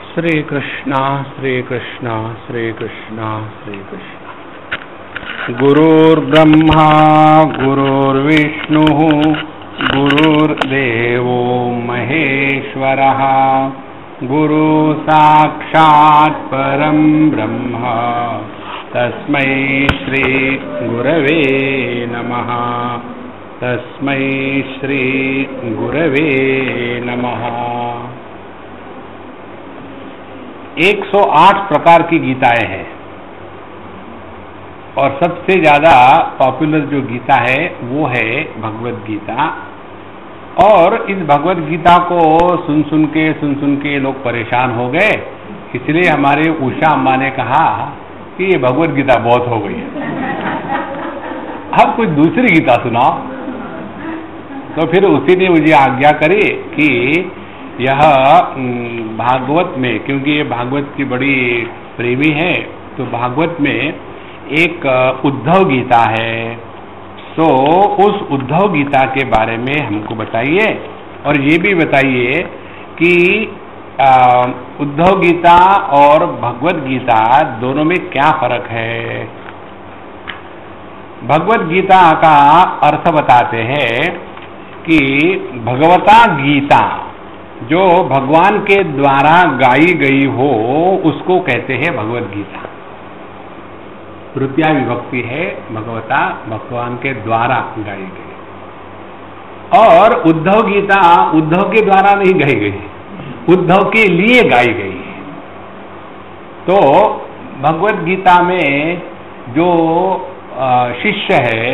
श्री कृष्णा श्री कृष्णा श्री कृष्णा श्री कृष्णा। गुरुर्ब्रह्मा गुरुर्विष्णुः गुरुर्देवो महेश्वरः गुरु साक्षात् परं ब्रह्म तस्मै श्री गुरवे नमः तस्मै श्री गुरवे नमः। 108 प्रकार की गीताएं हैं और सबसे ज्यादा पॉपुलर जो गीता है वो है भगवद गीता। और इस भगवद गीता को सुन सुन के लोग परेशान हो गए, इसलिए हमारे उषा अम्मा ने कहा कि ये भगवद गीता बहुत हो गई है, अब कुछ दूसरी गीता सुनाओ। तो फिर उसी ने मुझे आज्ञा करी कि यह भागवत में, क्योंकि ये भागवत की बड़ी प्रेमी है, तो भागवत में एक उद्धव गीता है, तो उस उद्धव गीता के बारे में हमको बताइए और ये भी बताइए कि उद्धव गीता और भगवद गीता दोनों में क्या फर्क है। भगवद गीता का अर्थ बताते हैं कि भगवता गीता जो भगवान के द्वारा गाई गई हो उसको कहते हैं भगवद गीता। तृतीया विभक्ति है, भगवता भगवान के द्वारा गाई गई। और उद्धव गीता उद्धव के द्वारा नहीं गाई गई, उद्धव के लिए गाई गई है। तो भगवद गीता में जो शिष्य है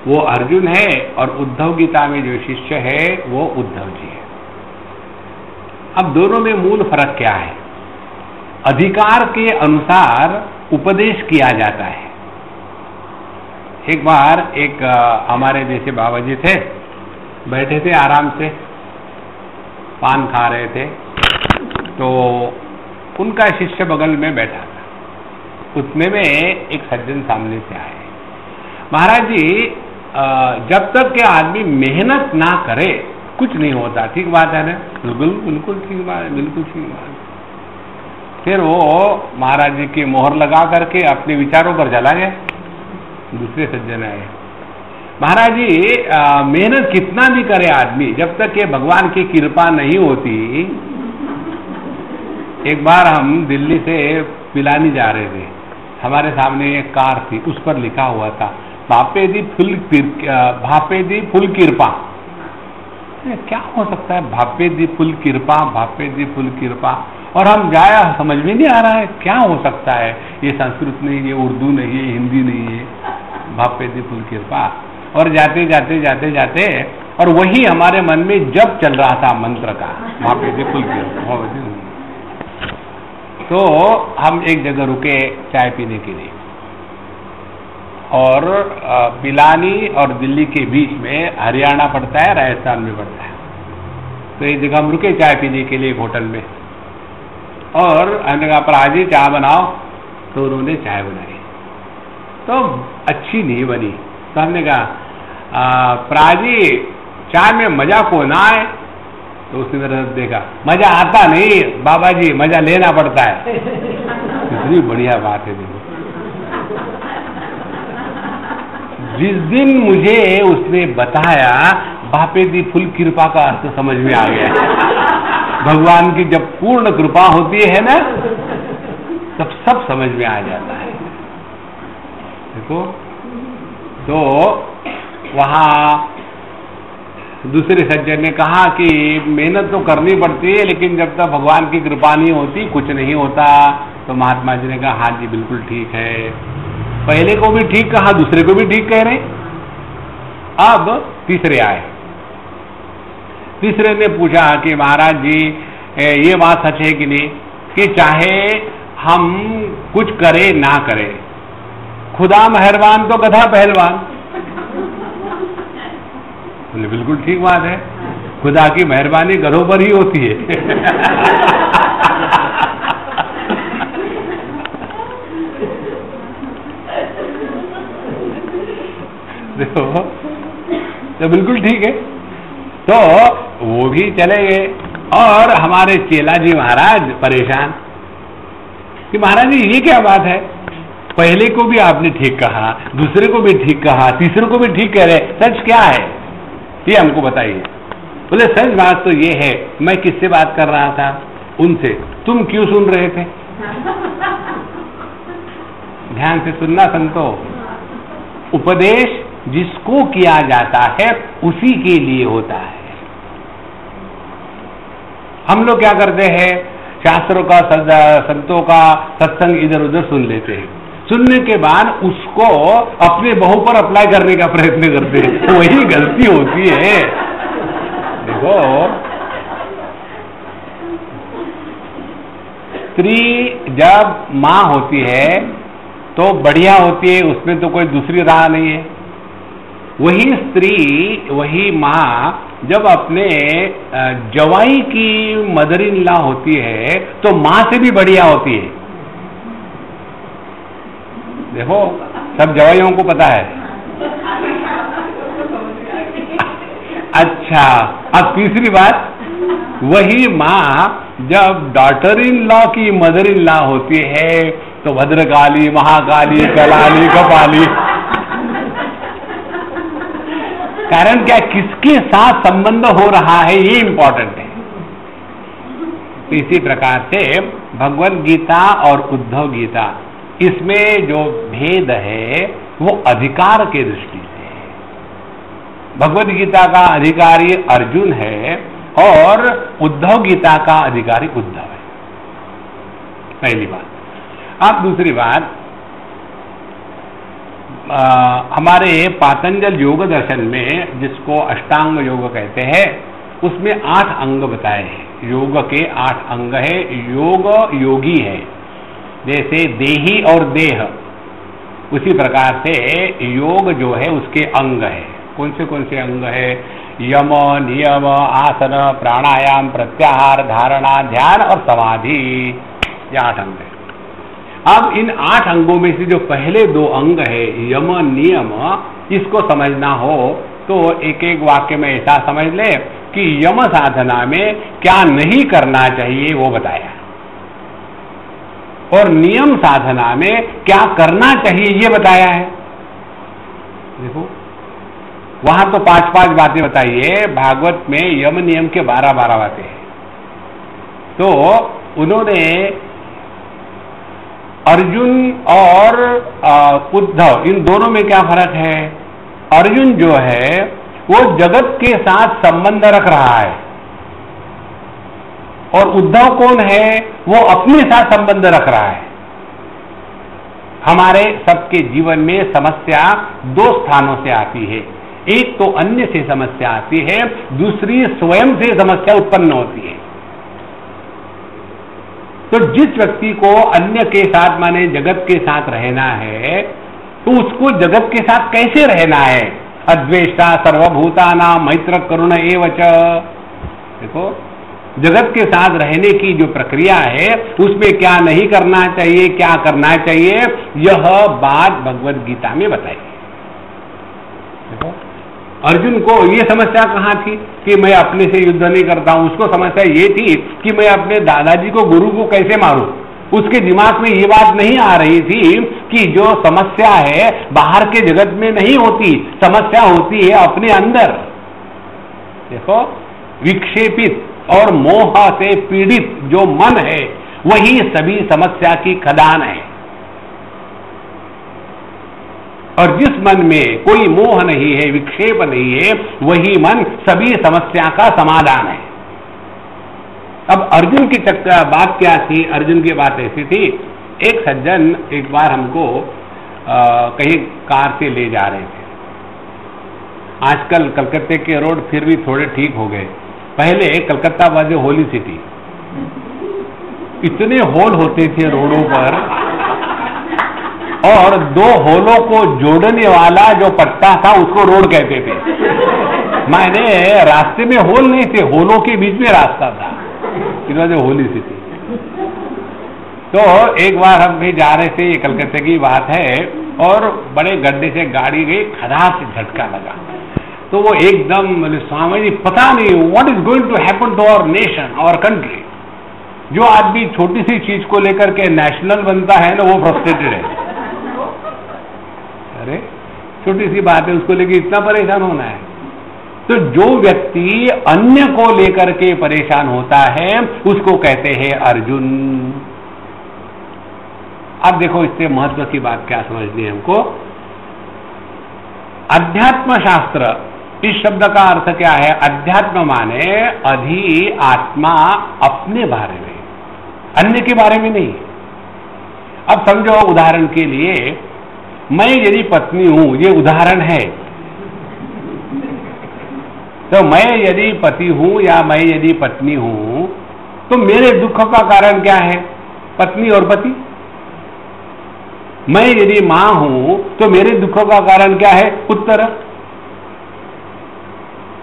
वो अर्जुन है और उद्धव गीता में जो शिष्य है वो उद्धव जी है। अब दोनों में मूल फर्क क्या है? अधिकार के अनुसार उपदेश किया जाता है। एक बार एक हमारे जैसे बाबा जी थे, बैठे थे आराम से, पान खा रहे थे, तो उनका शिष्य बगल में बैठा था। उतने में एक सज्जन सामने से आए, महाराज जी जब तक के आदमी मेहनत ना करे कुछ नहीं होता। ठीक बात है ना? बिल्कुल ठीक बात, बिल्कुल ठीक बात। फिर वो महाराज जी की मोहर लगा करके अपने विचारों पर चला गया। दूसरे सज्जन आए, महाराज जी मेहनत कितना भी करे आदमी, जब तक ये भगवान की कृपा नहीं होती। एक बार हम दिल्ली से पिलानी जा रहे थे, हमारे सामने एक कार थी, उस पर लिखा हुआ था भापे दी फुल कृपा। क्या हो सकता है भापे दी फुल कृपा, भापे दी फुल कृपा? और हम जाया, समझ में नहीं आ रहा है क्या हो सकता है। ये संस्कृत नहीं है, उर्दू नहीं है, हिंदी नहीं है, भापे दी फुल कृपा। और जाते जाते और वही हमारे मन में जब चल रहा था मंत्र का, भापे दी फुल कृपा। तो हम एक जगह रुके चाय पीने के लिए, और पिलानी और दिल्ली के बीच में हरियाणा पड़ता है, राजस्थान में पड़ता है। तो एक जगह हम रुके चाय पीने के लिए एक होटल में, और हमने कहा प्राजी चाय बनाओ, तो उन्होंने चाय बनाई, तो अच्छी नहीं बनी। तो हमने कहा प्राजी चाय में मजा को ना आए, तो उसने मेरा देखा, मजा आता नहीं बाबा जी, मजा लेना पड़ता है। कितनी बढ़िया बात है। देखो, जिस दिन मुझे उसने बताया भापे दी फुल कृपा का अर्थ समझ में आ गया। भगवान की जब पूर्ण कृपा होती है ना, तब सब समझ में आ जाता है। देखो, तो वहां दूसरे सज्जन ने कहा कि मेहनत तो करनी पड़ती है, लेकिन जब तक भगवान की कृपा नहीं होती कुछ नहीं होता। तो महात्मा जी ने कहा हाँ जी बिल्कुल ठीक है। पहले को भी ठीक कहा, दूसरे को भी ठीक कह रहे। अब तीसरे आए, तीसरे ने पूछा कि महाराज जी ये बात सच है कि नहीं, कि चाहे हम कुछ करें ना करें, खुदा मेहरबान तो गधा पहलवान। बोले बिल्कुल ठीक बात है, खुदा की मेहरबानी गधों पर ही होती है। देखो, तो बिल्कुल ठीक है। तो वो भी चले गए, और हमारे चेला जी महाराज परेशान कि महाराज जी ये क्या बात है, पहले को भी आपने ठीक कहा, दूसरे को भी ठीक कहा, तीसरे को भी ठीक कह रहे, सच क्या है ये हमको बताइए। बोले सच बात तो ये है, मैं किससे बात कर रहा था, उनसे, तुम क्यों सुन रहे थे? ध्यान से सुनना संतो, उपदेश जिसको किया जाता है उसी के लिए होता है। हम लोग क्या करते हैं, शास्त्रों का संतों का सत्संग इधर उधर सुन लेते हैं, सुनने के बाद उसको अपने बहू पर अप्लाई करने का प्रयत्न करते हैं, तो वही गलती होती है। देखो स्त्री जब मां होती है तो बढ़िया होती है, उसमें तो कोई दूसरी राह नहीं है। वही स्त्री, वही मां जब अपने जवाई की मदर इन लॉ होती है तो मां से भी बढ़िया होती है। देखो सब जवाइयों को पता है। अच्छा, अब तीसरी बात, वही मां जब डॉटर इन लॉ की मदर इन लॉ होती है तो भद्रकाली, महाकाली, कलाली, कपाली। कारण क्या, किसके साथ संबंध हो रहा है ये इंपॉर्टेंट है। इसी प्रकार से भगवद गीता और उद्धव गीता, इसमें जो भेद है वो अधिकार के दृष्टि से है। भगवद गीता का अधिकारी अर्जुन है और उद्धव गीता का अधिकारी उद्धव है, पहली बात। अब दूसरी बात, हमारे पातंजल योग दर्शन में जिसको अष्टांग योग कहते हैं, उसमें 8 अंग बताए हैं। योग के 8 अंग है। योग योगी है, जैसे देही और देह, उसी प्रकार से योग जो है उसके अंग है। कौन से अंग है? यम, नियम, आसन, प्राणायाम, प्रत्याहार, धारणा, ध्यान और समाधि, ये 8 अंग है। अब इन 8 अंगों में से जो पहले 2 अंग है यम नियम, इसको समझना हो तो एक एक वाक्य में ऐसा समझ ले कि यम साधना में क्या नहीं करना चाहिए वो बताया, और नियम साधना में क्या करना चाहिए ये बताया है। देखो वहां तो 5-5 बातें बताई है, भागवत में यम नियम के 12-12 बातें हैं। तो उन्होंने अर्जुन और उद्धव, इन दोनों में क्या फर्क है? अर्जुन जो है वो जगत के साथ संबंध रख रहा है, और उद्धव कौन है? वो अपने साथ संबंध रख रहा है। हमारे सबके जीवन में समस्या 2 स्थानों से आती है, एक तो अन्य से समस्या आती है, दूसरी स्वयं से समस्या उत्पन्न होती है। तो जिस व्यक्ति को अन्य के साथ माने जगत के साथ रहना है, तो उसको जगत के साथ कैसे रहना है? अद्वेष्टा सर्वभूतानां मैत्र करुण एवच। देखो जगत के साथ रहने की जो प्रक्रिया है उसमें क्या नहीं करना चाहिए, क्या करना चाहिए, यह बात भगवद गीता में बताई। देखो अर्जुन को ये समस्या कहाँ थी कि मैं अपने से युद्ध नहीं करता हूं, उसको समस्या ये थी कि मैं अपने दादाजी को, गुरु को कैसे मारूं। उसके दिमाग में ये बात नहीं आ रही थी कि जो समस्या है बाहर के जगत में नहीं होती, समस्या होती है अपने अंदर। देखो विक्षेपित और मोह से पीड़ित जो मन है वही सभी समस्या की खदान है, और जिस मन में कोई मोह नहीं है, विक्षेप नहीं है, वही मन सभी समस्या का समाधान है। अब अर्जुन की बात क्या थी? अर्जुन की बात ऐसी थी, एक सज्जन एक बार हमको कहीं कार से ले जा रहे थे। आजकल कलकत्ते के रोड फिर भी थोड़े ठीक हो गए, पहले कलकत्ता वाज होली सिटी, इतने होल होते थे रोडों पर, और 2 होलों को जोड़ने वाला जो पट्टा था उसको रोड कहते थे। माने रास्ते में होल नहीं थे, होलों के बीच में रास्ता था, इट वाज होली सिटी। तो एक बार हम भी जा रहे थे, ये कलकत्ते की बात है, और बड़े गड्ढे से गाड़ी गई, खदास से झटका लगा, तो वो एकदम बोले स्वामी जी पता नहीं what is going to happen to our nation, our country. जो आदमी छोटी सी चीज को लेकर के नेशनल बनता है ना, वो फ्रस्ट्रेटेड है। अरे छोटी सी बात है, उसको लेकर इतना परेशान होना है। तो जो व्यक्ति अन्य को लेकर के परेशान होता है उसको कहते हैं अर्जुन। अब देखो इससे महत्व की बात क्या समझनी है हमको। अध्यात्म शास्त्र, इस शब्द का अर्थ क्या है? अध्यात्म माने अधि आत्मा, अपने बारे में, अन्य के बारे में नहीं। अब समझो उदाहरण के लिए, मैं यदि पत्नी हूं, ये उदाहरण है, तो मैं यदि पति हूं या मैं यदि पत्नी हूं, तो मेरे दुख का कारण क्या है? पत्नी और पति। मैं यदि मां हूं तो मेरे दुख का कारण क्या है? पुत्र।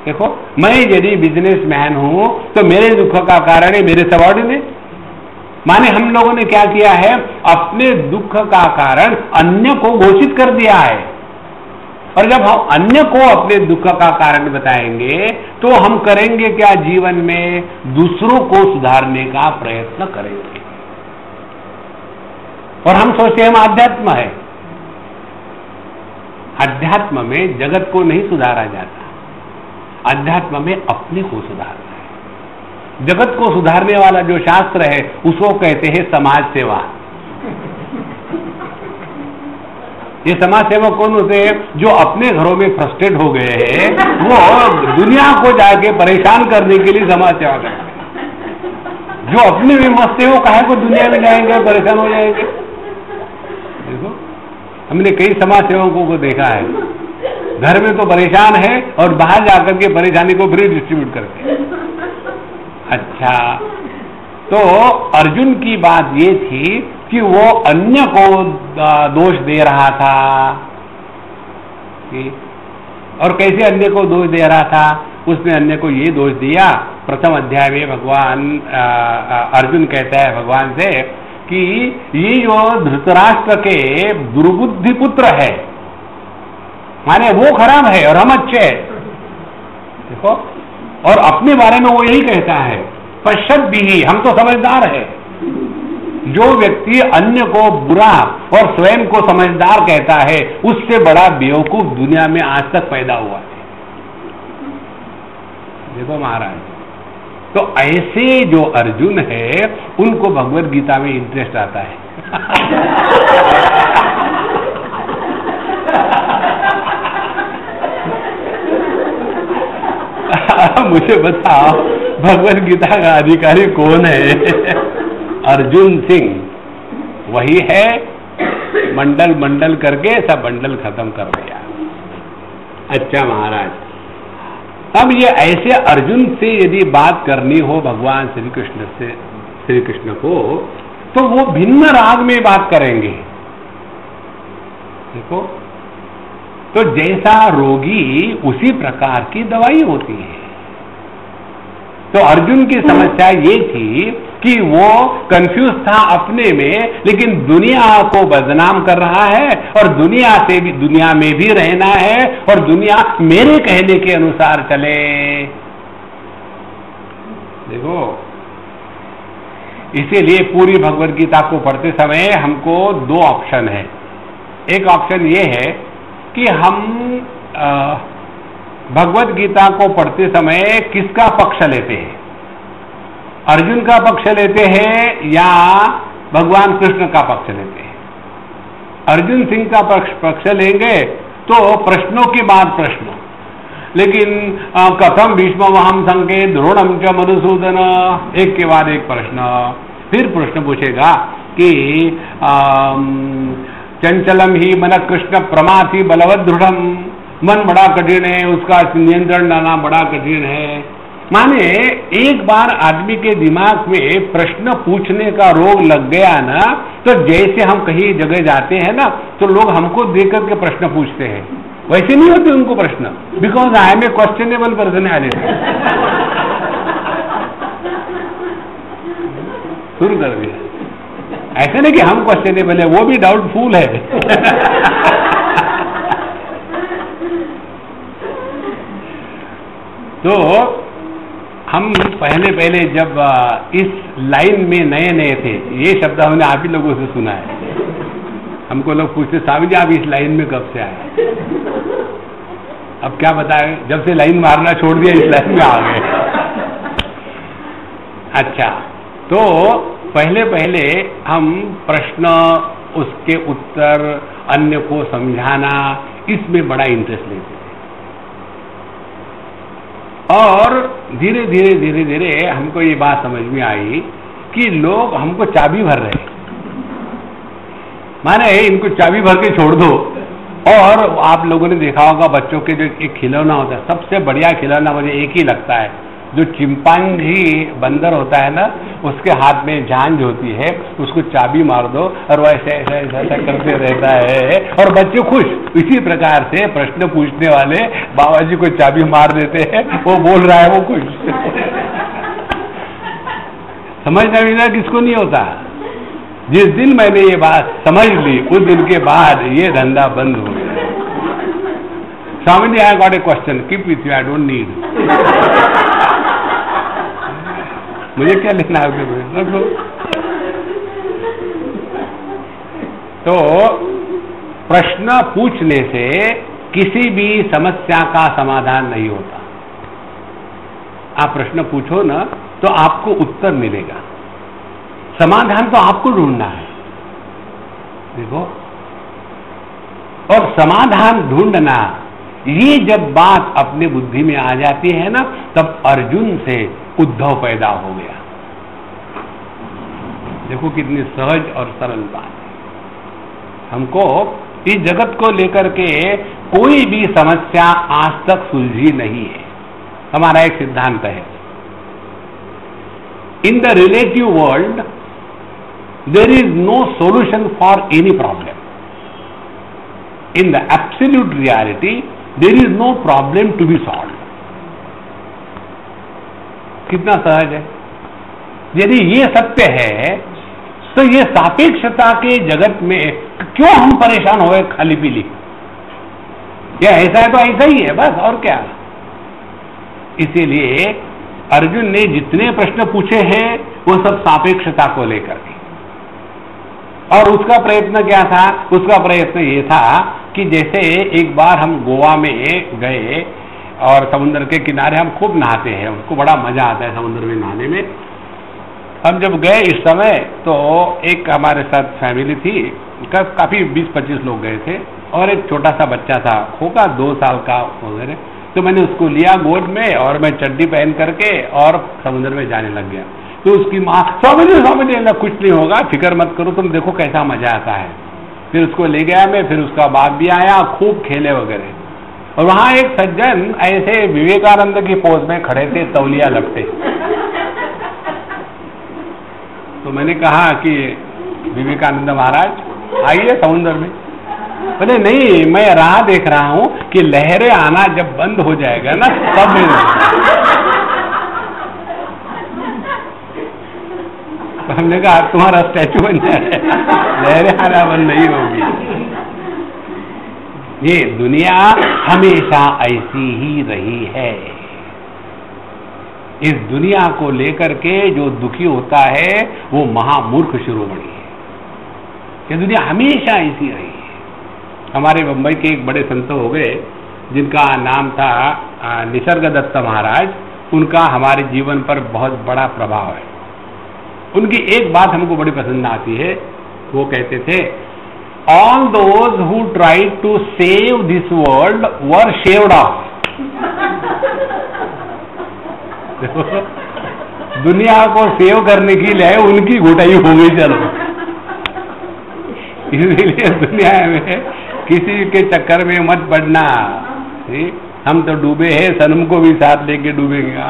देखो, मैं यदि बिजनेसमैन हूं तो मेरे दुख का कारण है मेरे सबॉर्डिनेट। माने हम लोगों ने क्या किया है? अपने दुख का कारण अन्य को घोषित कर दिया है। और जब हम अन्य को अपने दुख का कारण बताएंगे तो हम करेंगे क्या जीवन में? दूसरों को सुधारने का प्रयत्न करेंगे। और हम सोचते हैं हम आध्यात्म है। अध्यात्म में जगत को नहीं सुधारा जाता, अध्यात्म में अपने को सुधारना है। जगत को सुधारने वाला जो शास्त्र है उसको कहते हैं समाज सेवा। ये समाज सेवक कौन होते हैं? जो अपने घरों में फ्रस्ट्रेट हो गए हैं, वो दुनिया को जाके परेशान करने के लिए समाज सेवा करते हैं। जो अपने में मस्त है वो काहे को दुनिया में जाएंगे, परेशान हो जाएंगे। देखो, हमने कई समाज सेवकों को देखा है, घर में तो परेशान है और बाहर जाकर के परेशानी को फ्री डिस्ट्रीब्यूट करते हैं। अच्छा, तो अर्जुन की बात ये थी कि वो अन्य को दोष दे रहा था। और कैसे अन्य को दोष दे रहा था? उसने अन्य को ये दोष दिया, प्रथम अध्याय में भगवान अर्जुन कहता है भगवान से कि ये जो धृतराष्ट्र के दुर्बुद्धि पुत्र है, माने वो खराब है और हम अच्छे हैं। देखो, और अपने बारे में वो यही कहता है, पश्चात भी हम तो समझदार है। जो व्यक्ति अन्य को बुरा और स्वयं को समझदार कहता है, उससे बड़ा बेवकूफ दुनिया में आज तक पैदा हुआ है। देखो महाराज, तो ऐसे जो अर्जुन है उनको भगवद गीता में इंटरेस्ट आता है। मुझे बताओ भगवद गीता का अधिकारी कौन है? अर्जुन सिंह वही है। मंडल मंडल करके सब बंडल खत्म कर दिया। अच्छा महाराज, अब ये ऐसे अर्जुन से यदि बात करनी हो भगवान श्री कृष्ण को, तो वो भिन्न राग में बात करेंगे। देखो, तो जैसा रोगी उसी प्रकार की दवाई होती है। तो अर्जुन की समस्या ये थी कि वो कंफ्यूज था अपने में, लेकिन दुनिया को बदनाम कर रहा है और दुनिया से भी, दुनिया में भी रहना है और दुनिया मेरे कहने के अनुसार चले। देखो, इसीलिए पूरी भगवद गीता को पढ़ते समय हमको दो ऑप्शन है। एक ऑप्शन ये है कि हम भगवद गीता को पढ़ते समय किसका पक्ष लेते हैं? अर्जुन का पक्ष लेते हैं या भगवान कृष्ण का पक्ष लेते हैं? अर्जुन सिंह का पक्ष लेंगे तो प्रश्नों के बाद प्रश्न, लेकिन कथम भीष्मवहम संके द्रोणम च मधुसूदन, एक के बाद एक प्रश्न। फिर प्रश्न पूछेगा कि चंचलम ही मन कृष्ण प्रमाथि बलवद दृढ़, मन बड़ा कठिन है, उसका नियंत्रण लाना बड़ा कठिन है। माने एक बार आदमी के दिमाग में प्रश्न पूछने का रोग लग गया ना, तो जैसे हम कहीं जगह जाते हैं ना, तो लोग हमको देख करके प्रश्न पूछते हैं, वैसे नहीं होते उनको प्रश्न, because I am a questionable personality. शुरू कर दिया। ऐसे नहीं कि हम क्वेश्चनेबल है, वो भी डाउटफुल है। तो हम पहले जब इस लाइन में नए नए थे, ये शब्द हमने आप ही लोगों से सुना है। हमको लोग पूछते स्वामी जी आप इस लाइन में कब से आए? अब क्या बताएं, जब से लाइन मारना छोड़ दिया इस लाइन में आ गए। अच्छा, तो पहले हम प्रश्न, उसके उत्तर, अन्य को समझाना, इसमें बड़ा इंटरेस्ट लेते थे। और धीरे धीरे हमको ये बात समझ में आई कि लोग हमको चाबी भर रहे हैं, माने इनको चाबी भर के छोड़ दो। और आप लोगों ने देखा होगा बच्चों के जो एक खिलौना होता है, सबसे बढ़िया खिलौना मुझे एक ही लगता है, जो चिंपांजी बंदर होता है ना, उसके हाथ में झांझ होती है, उसको चाबी मार दो और वो ऐसे ऐसा करते रहता है और बच्चे खुश। इसी प्रकार से प्रश्न पूछने वाले बाबा जी को चाबी मार देते हैं, वो बोल रहा है, वो खुश। समझना भी ना किसको नहीं होता। जिस दिन मैंने ये बात समझ ली, उस दिन के बाद ये धंधा बंद हो गया। Swami ji, I got a question, keep with you, I don't need. मुझे क्या लिखना है? तो प्रश्न पूछने से किसी भी समस्या का समाधान नहीं होता। आप प्रश्न पूछो ना तो आपको उत्तर मिलेगा, समाधान तो आपको ढूंढना है। देखो, और समाधान ढूंढना, ये जब बात अपने बुद्धि में आ जाती है ना, तब अर्जुन से उद्धव पैदा हो गया। देखो कितनी सहज और सरल बात है। हमको इस जगत को लेकर के कोई भी समस्या आज तक सुलझी नहीं है। हमारा एक सिद्धांत है, in the relative world there is no solution for any problem. In the absolute reality, there is no problem to be solved. कितना सहज है। यदि ये सत्य है तो ये सापेक्षता के जगत में क्यों हम परेशान हो गए खाली पीली? या ऐसा है तो ऐसा ही है बस, और क्या। इसीलिए अर्जुन ने जितने प्रश्न पूछे हैं वो सब सापेक्षता को लेकर के। और उसका प्रयत्न क्या था? उसका प्रयत्न ये था कि जैसे एक बार हम गोवा में गए और समुद्र के किनारे हम खूब नहाते हैं, उसको बड़ा मजा आता है समुद्र में नहाने में। हम जब गए इस समय तो एक हमारे साथ फैमिली थी, काफी 20-25 लोग गए थे और एक छोटा सा बच्चा था, होगा 2 साल का वगैरह। तो मैंने उसको लिया गोद में और मैं चड्डी पहन करके और समुद्र में जाने लग गया। तो उसकी माँ स्वामी जी कुछ नहीं होगा, फिक्र मत करो, तुम देखो कैसा मजा आता है। फिर उसको ले गया मैं, फिर उसका बाप भी आया, खूब खेले वगैरह। और वहां एक सज्जन ऐसे विवेकानंद की पोज में खड़े थे, तौलिया लपटे। तो मैंने कहा कि विवेकानंद महाराज आइए समुद्र में। बोले नहीं, मैं राह देख रहा हूं कि लहरें आना जब बंद हो जाएगा ना तब हमने कहा तुम्हारा स्टैचू बन जाए, लहरें आना बंद नहीं होगी। ये दुनिया हमेशा ऐसी ही रही है। इस दुनिया को लेकर के जो दुखी होता है वो महामूर्ख शिरोमणि है। ये दुनिया हमेशा ऐसी रही है। हमारे बंबई के एक बड़े संत हो गए जिनका नाम था निसर्गदत्त महाराज। उनका हमारे जीवन पर बहुत बड़ा प्रभाव है। उनकी एक बात हमको बड़ी पसंद आती है। वो कहते थे, all those who tried to save this world were shaved off. दुनिया को सेव करने के लिए उनकी घुटाई हो गई। चलो, इसीलिए दुनिया में किसी के चक्कर में मत पड़ना। हम तो डूबे हैं, सनम को भी साथ लेके डूबेंगे।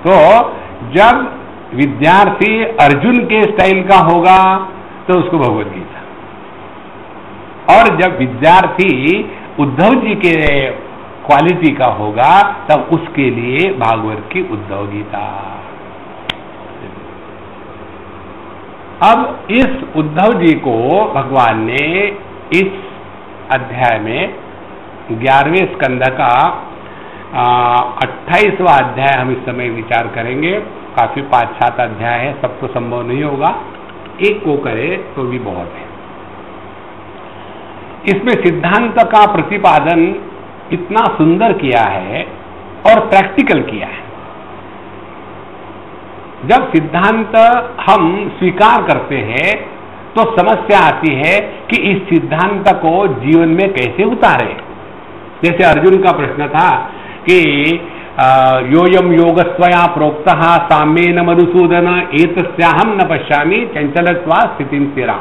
तो जब विद्यार्थी अर्जुन के स्टाइल का होगा तो उसको भगवद गीता, और जब विद्यार्थी उद्धव जी के क्वालिटी का होगा तब उसके लिए भागवत की उद्धव गीता। अब इस उद्धव जी को भगवान ने इस अध्याय में 11वें स्कंद का 28वां अध्याय हम इस समय विचार करेंगे। काफी 5-7 अध्याय है, सब तो संभव नहीं होगा, एक को करे तो भी बहुत है। इसमें सिद्धांत का प्रतिपादन इतना सुंदर किया है और प्रैक्टिकल किया है। जब सिद्धांत हम स्वीकार करते हैं तो समस्या आती है कि इस सिद्धांत को जीवन में कैसे उतारे। जैसे अर्जुन का प्रश्न था कि योयम योगस्त्वया प्रोक्तः साम्येन मधुसूदन एतस्याहं न पश्यामि चंचलत्वा स्थितिं स्थिरा,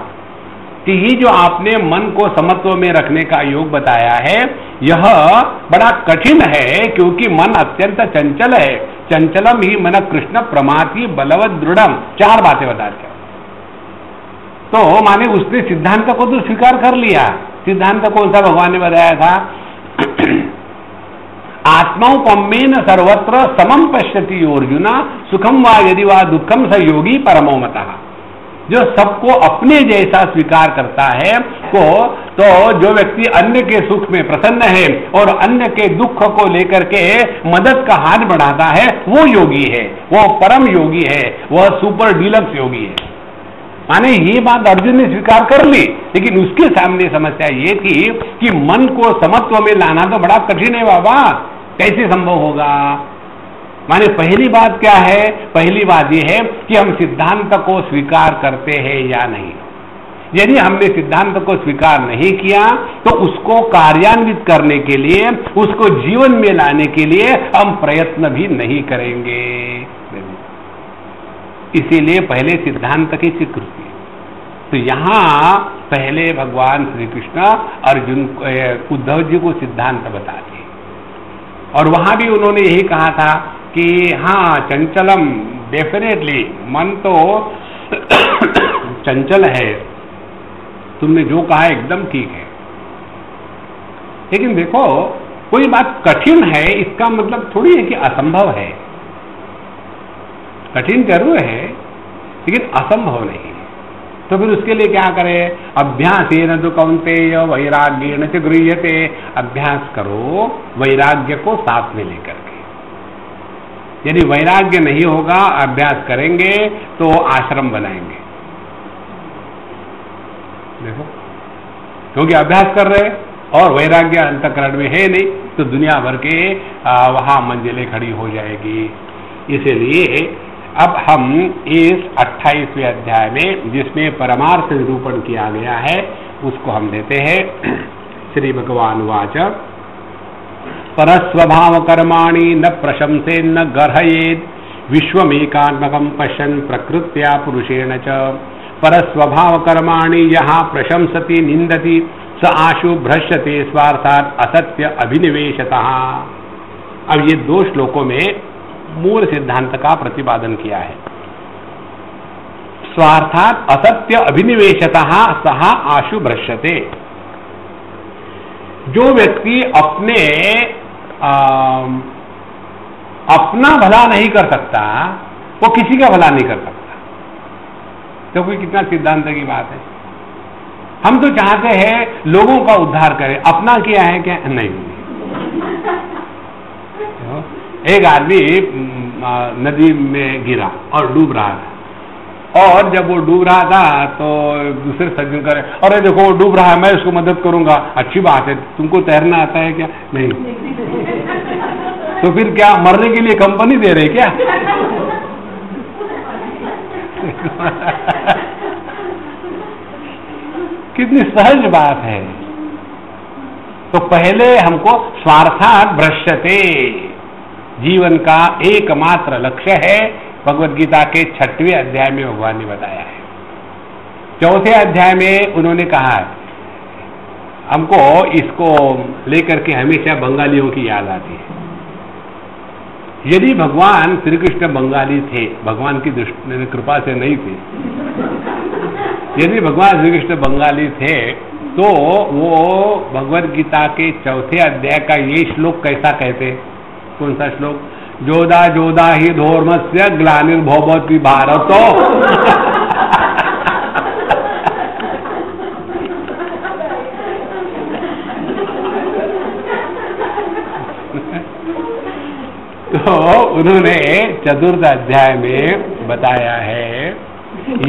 कि ये जो आपने मन को समत्व में रखने का योग बताया है यह बड़ा कठिन है, क्योंकि मन अत्यंत चंचल है। चंचलम ही मन कृष्ण प्रमाति बलवत दृढ़म, 4 बातें बताते हैं। तो माने उसने सिद्धांत को तो स्वीकार कर लिया। सिद्धांत कौन सा भगवान ने बताया था? आत्मौपम्येन सर्वत्र समम पश्यति अर्जुन सुखम वा यदि वा दुखम स योगी परमो मतः। जो सबको अपने जैसा स्वीकार करता है तो जो व्यक्ति अन्य के सुख में प्रसन्न है और अन्य के दुख को लेकर के मदद का हाथ बढ़ाता है, वो योगी है, वो परम योगी है, वह सुपर डीलक्स योगी है। माने ये बात अर्जुन ने स्वीकार कर ली, लेकिन उसके सामने समस्या ये थी कि मन को समत्व में लाना तो बड़ा कठिन है बाबा, कैसे संभव होगा? माने पहली बात क्या है? पहली बात यह है कि हम सिद्धांत को स्वीकार करते हैं या नहीं। यदि हमने सिद्धांत को स्वीकार नहीं किया तो उसको कार्यान्वित करने के लिए, उसको जीवन में लाने के लिए हम प्रयत्न भी नहीं करेंगे। इसीलिए पहले सिद्धांत की स्वीकृति। तो यहां पहले भगवान श्री कृष्ण अर्जुन उद्धव जी को सिद्धांत बता दिए, और वहां भी उन्होंने यही कहा था कि हाँ चंचलम, डेफिनेटली मन तो चंचल है, तुमने जो कहा एकदम ठीक है। लेकिन देखो, कोई बात कठिन है इसका मतलब थोड़ी है कि असंभव है। कठिन जरूर है लेकिन असंभव नहीं। तो फिर उसके लिए क्या करें? अभ्यासेन तो कौन्तेय वैराग्येन च गृह्यते। अभ्यास करो वैराग्य को साथ में लेकर के। यदि वैराग्य नहीं होगा, अभ्यास करेंगे तो आश्रम बनाएंगे। देखो, क्योंकि अभ्यास कर रहे और वैराग्य अंतःकरण में है नहीं तो दुनिया भर के वहां मंजिलें खड़ी हो जाएगी। इसलिए अब हम इस 28वें अध्याय में जिसमें परमार्थ निरूपण किया गया है उसको हम लेते हैं। श्री भगवान वाच परस्वभाव कर्माणि न प्रशंसे न गर्हयेत् विश्वमेकात्मकं पश्यन् प्रकृत्या पुरुषेण च। परस्वभाव कर्माणि यहाँ प्रशंसति निंदति स आशु भ्रश्यते स्वार्थात् असत्य अभिनिवेशतः। अब ये 2 श्लोकों में मूल सिद्धांत का प्रतिपादन किया है। स्वार्थात् असत्य अभिनिवेशतः सह आशु भ्रश्यते। जो व्यक्ति अपना भला नहीं कर सकता वो किसी का भला नहीं कर सकता। तो कोई कितना सिद्धांत की बात है। हम तो चाहते हैं लोगों का उद्धार करें, अपना किया है क्या? नहीं। एक आदमी नदी में गिरा और डूब रहा था, और जब वो डूब रहा था तो दूसरे सज्जन करे, अरे देखो वो डूब रहा है, मैं उसको मदद करूंगा। अच्छी बात है, तुमको तैरना आता है क्या? नहीं। तो फिर क्या मरने के लिए कंपनी दे रहे क्या? कितनी सहज बात है। तो पहले हमको स्वार्थात् भ्रश्यते जीवन का एकमात्र लक्ष्य है, भगवद गीता के 6वें अध्याय में भगवान ने बताया है। 4थे अध्याय में उन्होंने कहा है, हमको इसको लेकर के हमेशा बंगालियों की याद आती है। यदि भगवान श्री कृष्ण बंगाली थे, भगवान की दृष्टि कृपा से नहीं थे, यदि भगवान श्री कृष्ण बंगाली थे तो वो भगवद गीता के 4थे अध्याय का ये श्लोक कैसा कहते? कौन सा श्लोक? जोधा जोधा ही धर्मस्य ग्लानिर्भवति भारतो। तो उन्होंने चतुर्थ अध्याय में बताया है,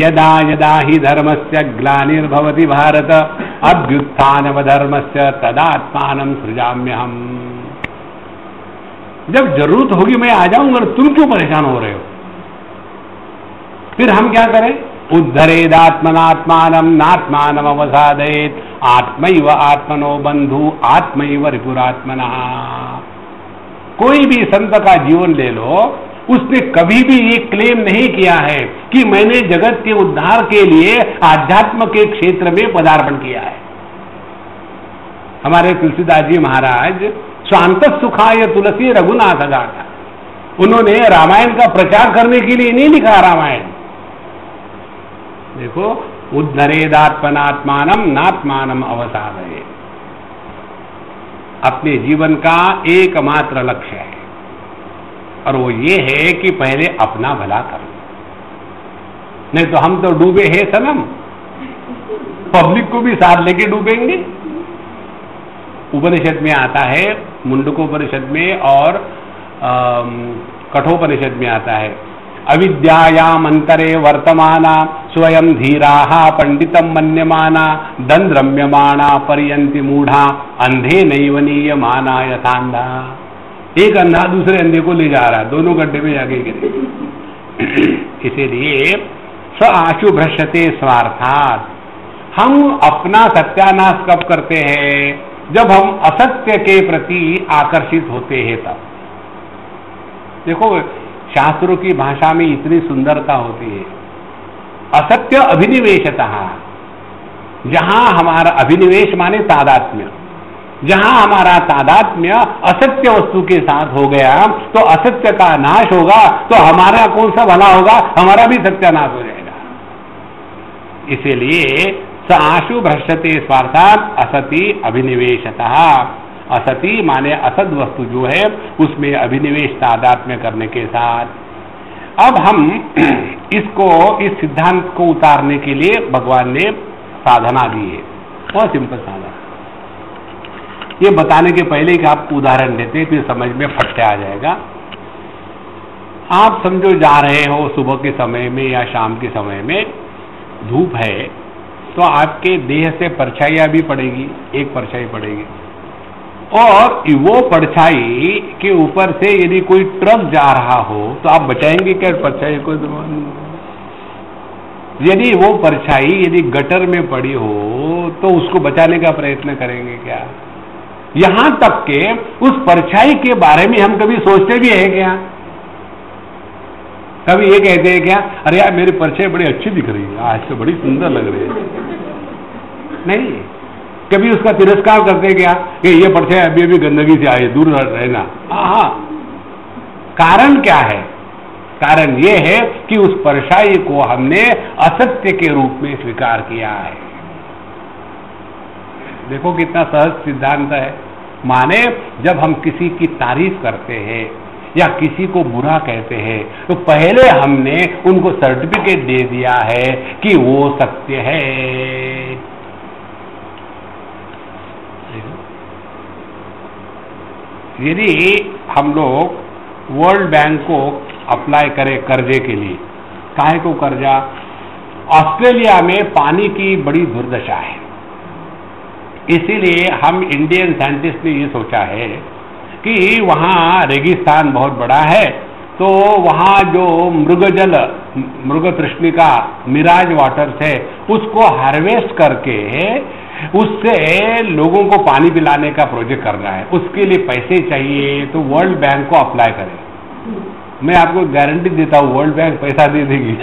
यदा यदा ही धर्मस्य ग्लानिर्भवति भारत अभ्युत्थानमधर्मस्य तदात्मानं सृजाम्यहम्। जब जरूरत होगी मैं आ जाऊंगा, तुम क्यों परेशान हो रहे हो? फिर हम क्या करें? उद्धरेदात्मनात्मानं नात्मानम् अवसादयेत् आत्मैव आत्मनो बंधु आत्मैव रिपुरात्मनः। कोई भी संत का जीवन ले लो, उसने कभी भी ये क्लेम नहीं किया है कि मैंने जगत के उद्धार के लिए आध्यात्म के क्षेत्र में पदार्पण किया है। हमारे तुलसीदास जी महाराज स्वांत सुखाय तुलसी रघुनाथ गाथा, उन्होंने रामायण का प्रचार करने के लिए नहीं लिखा रामायण। देखो, उद्धरेदात्मनात्मानं नात्मानम् अवसादयेत्, अपने जीवन का एकमात्र लक्ष्य है और वो ये है कि पहले अपना भला करो, नहीं तो हम तो डूबे हैं सनम, पब्लिक को भी साथ लेके डूबेंगे। उपनिषद में आता है, मुंडकोपनिषद में और कठोपनिषद में आता है, अविद्यायाम अंतरे वर्तमाना स्वयं धीराः पंडितम मन्यमाना दंद्रम्यमाना पर्यंति मूढ़ा अंधे नैव नीयमाना यथांधा। एक अंधा दूसरे अंधे को ले जा रहा है, दोनों गड्ढे में जाके गिरे। इसीलिए स आशु भ्रष्यते स्वार्थात्, हम अपना सत्यानाश कब करते हैं? जब हम असत्य के प्रति आकर्षित होते हैं तब। देखो, शास्त्रों की भाषा में इतनी सुंदरता होती है। असत्य अभिनिवेशतः, जहां हमारा अभिनिवेश माने तादात्म्य, जहां हमारा तादात्म्य असत्य वस्तु के साथ हो गया तो असत्य का नाश होगा, तो हमारा कौन सा भला होगा? हमारा भी सत्यानाश हो जाएगा। इसीलिए स आशु भ्रष्यते स्वार्थात् असति अभिनिवेशतः। असति माने असद वस्तु जो है उसमें अभिनिवेश तादात्म्य करने के साथ। अब हम इसको, इस सिद्धांत को उतारने के लिए भगवान ने साधना दी है, बहुत सिंपल साधना। ये बताने के पहले कि आपको उदाहरण देते हैं, फिर समझ में फट आ जाएगा। आप समझो जा रहे हो सुबह के समय में या शाम के समय में, धूप है तो आपके देह से परछाइयां भी पड़ेगी, एक परछाई पड़ेगी, और वो परछाई के ऊपर से यदि कोई ट्रक जा रहा हो तो आप बचाएंगे क्या परछाई को? यदि वो परछाई यदि गटर में पड़ी हो तो उसको बचाने का प्रयत्न करेंगे क्या? यहां तक के उस परछाई के बारे में हम कभी सोचते भी है क्या? कभी ये कहते हैं क्या, अरे यार मेरी परछाई बड़ी अच्छी दिख रही है, आज तो बड़ी सुंदर लग रही है? नहीं। कभी उसका तिरस्कार करते क्या कि ये परछाई अभी अभी गंदगी से आए, दूर रहना? हाँ, कारण क्या है? कारण ये है कि उस परछाई को हमने असत्य के रूप में स्वीकार किया है। देखो कितना सहज सिद्धांत है। माने जब हम किसी की तारीफ करते हैं या किसी को बुरा कहते हैं तो पहले हमने उनको सर्टिफिकेट दे दिया है कि वो सत्य है। यदि हम लोग वर्ल्ड बैंक को अप्लाई करें कर्जे के लिए, काहे को कर्जा? ऑस्ट्रेलिया में पानी की बड़ी दुर्दशा है, इसीलिए हम इंडियन साइंटिस्ट ने ये सोचा है कि वहाँ रेगिस्तान बहुत बड़ा है, तो वहाँ जो मृग तृष्णिका मिराज वाटर्स है उसको हार्वेस्ट करके उससे लोगों को पानी पिलाने का प्रोजेक्ट करना है। उसके लिए पैसे चाहिए तो वर्ल्ड बैंक को अप्लाई करें। मैं आपको गारंटी देता हूँ वर्ल्ड बैंक पैसा दे देगी।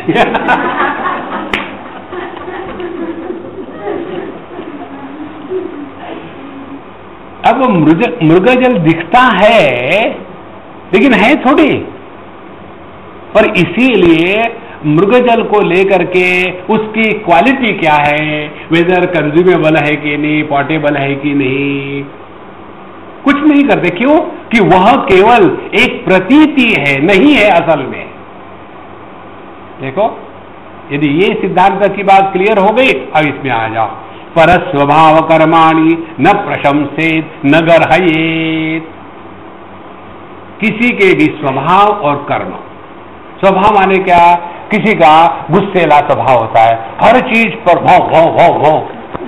अब मृगजल दिखता है लेकिन है थोड़ी, और इसीलिए मृगजल को लेकर के उसकी क्वालिटी क्या है, वेदर कंज्यूमेबल है कि नहीं, पोर्टेबल है कि नहीं, कुछ नहीं करते। क्यों? कि वह केवल एक प्रतीति है, नहीं है असल में। देखो, यदि ये सिद्धांत की बात क्लियर हो गई, अब इसमें आ जाओ। परस्वभाव कर्माणि न प्रशंसेत न गर्हयेत। किसी के भी स्वभाव और कर्म। स्वभाव माने क्या? किसी का गुस्सेला स्वभाव होता है, हर चीज पर भौ भौ भौ भौ।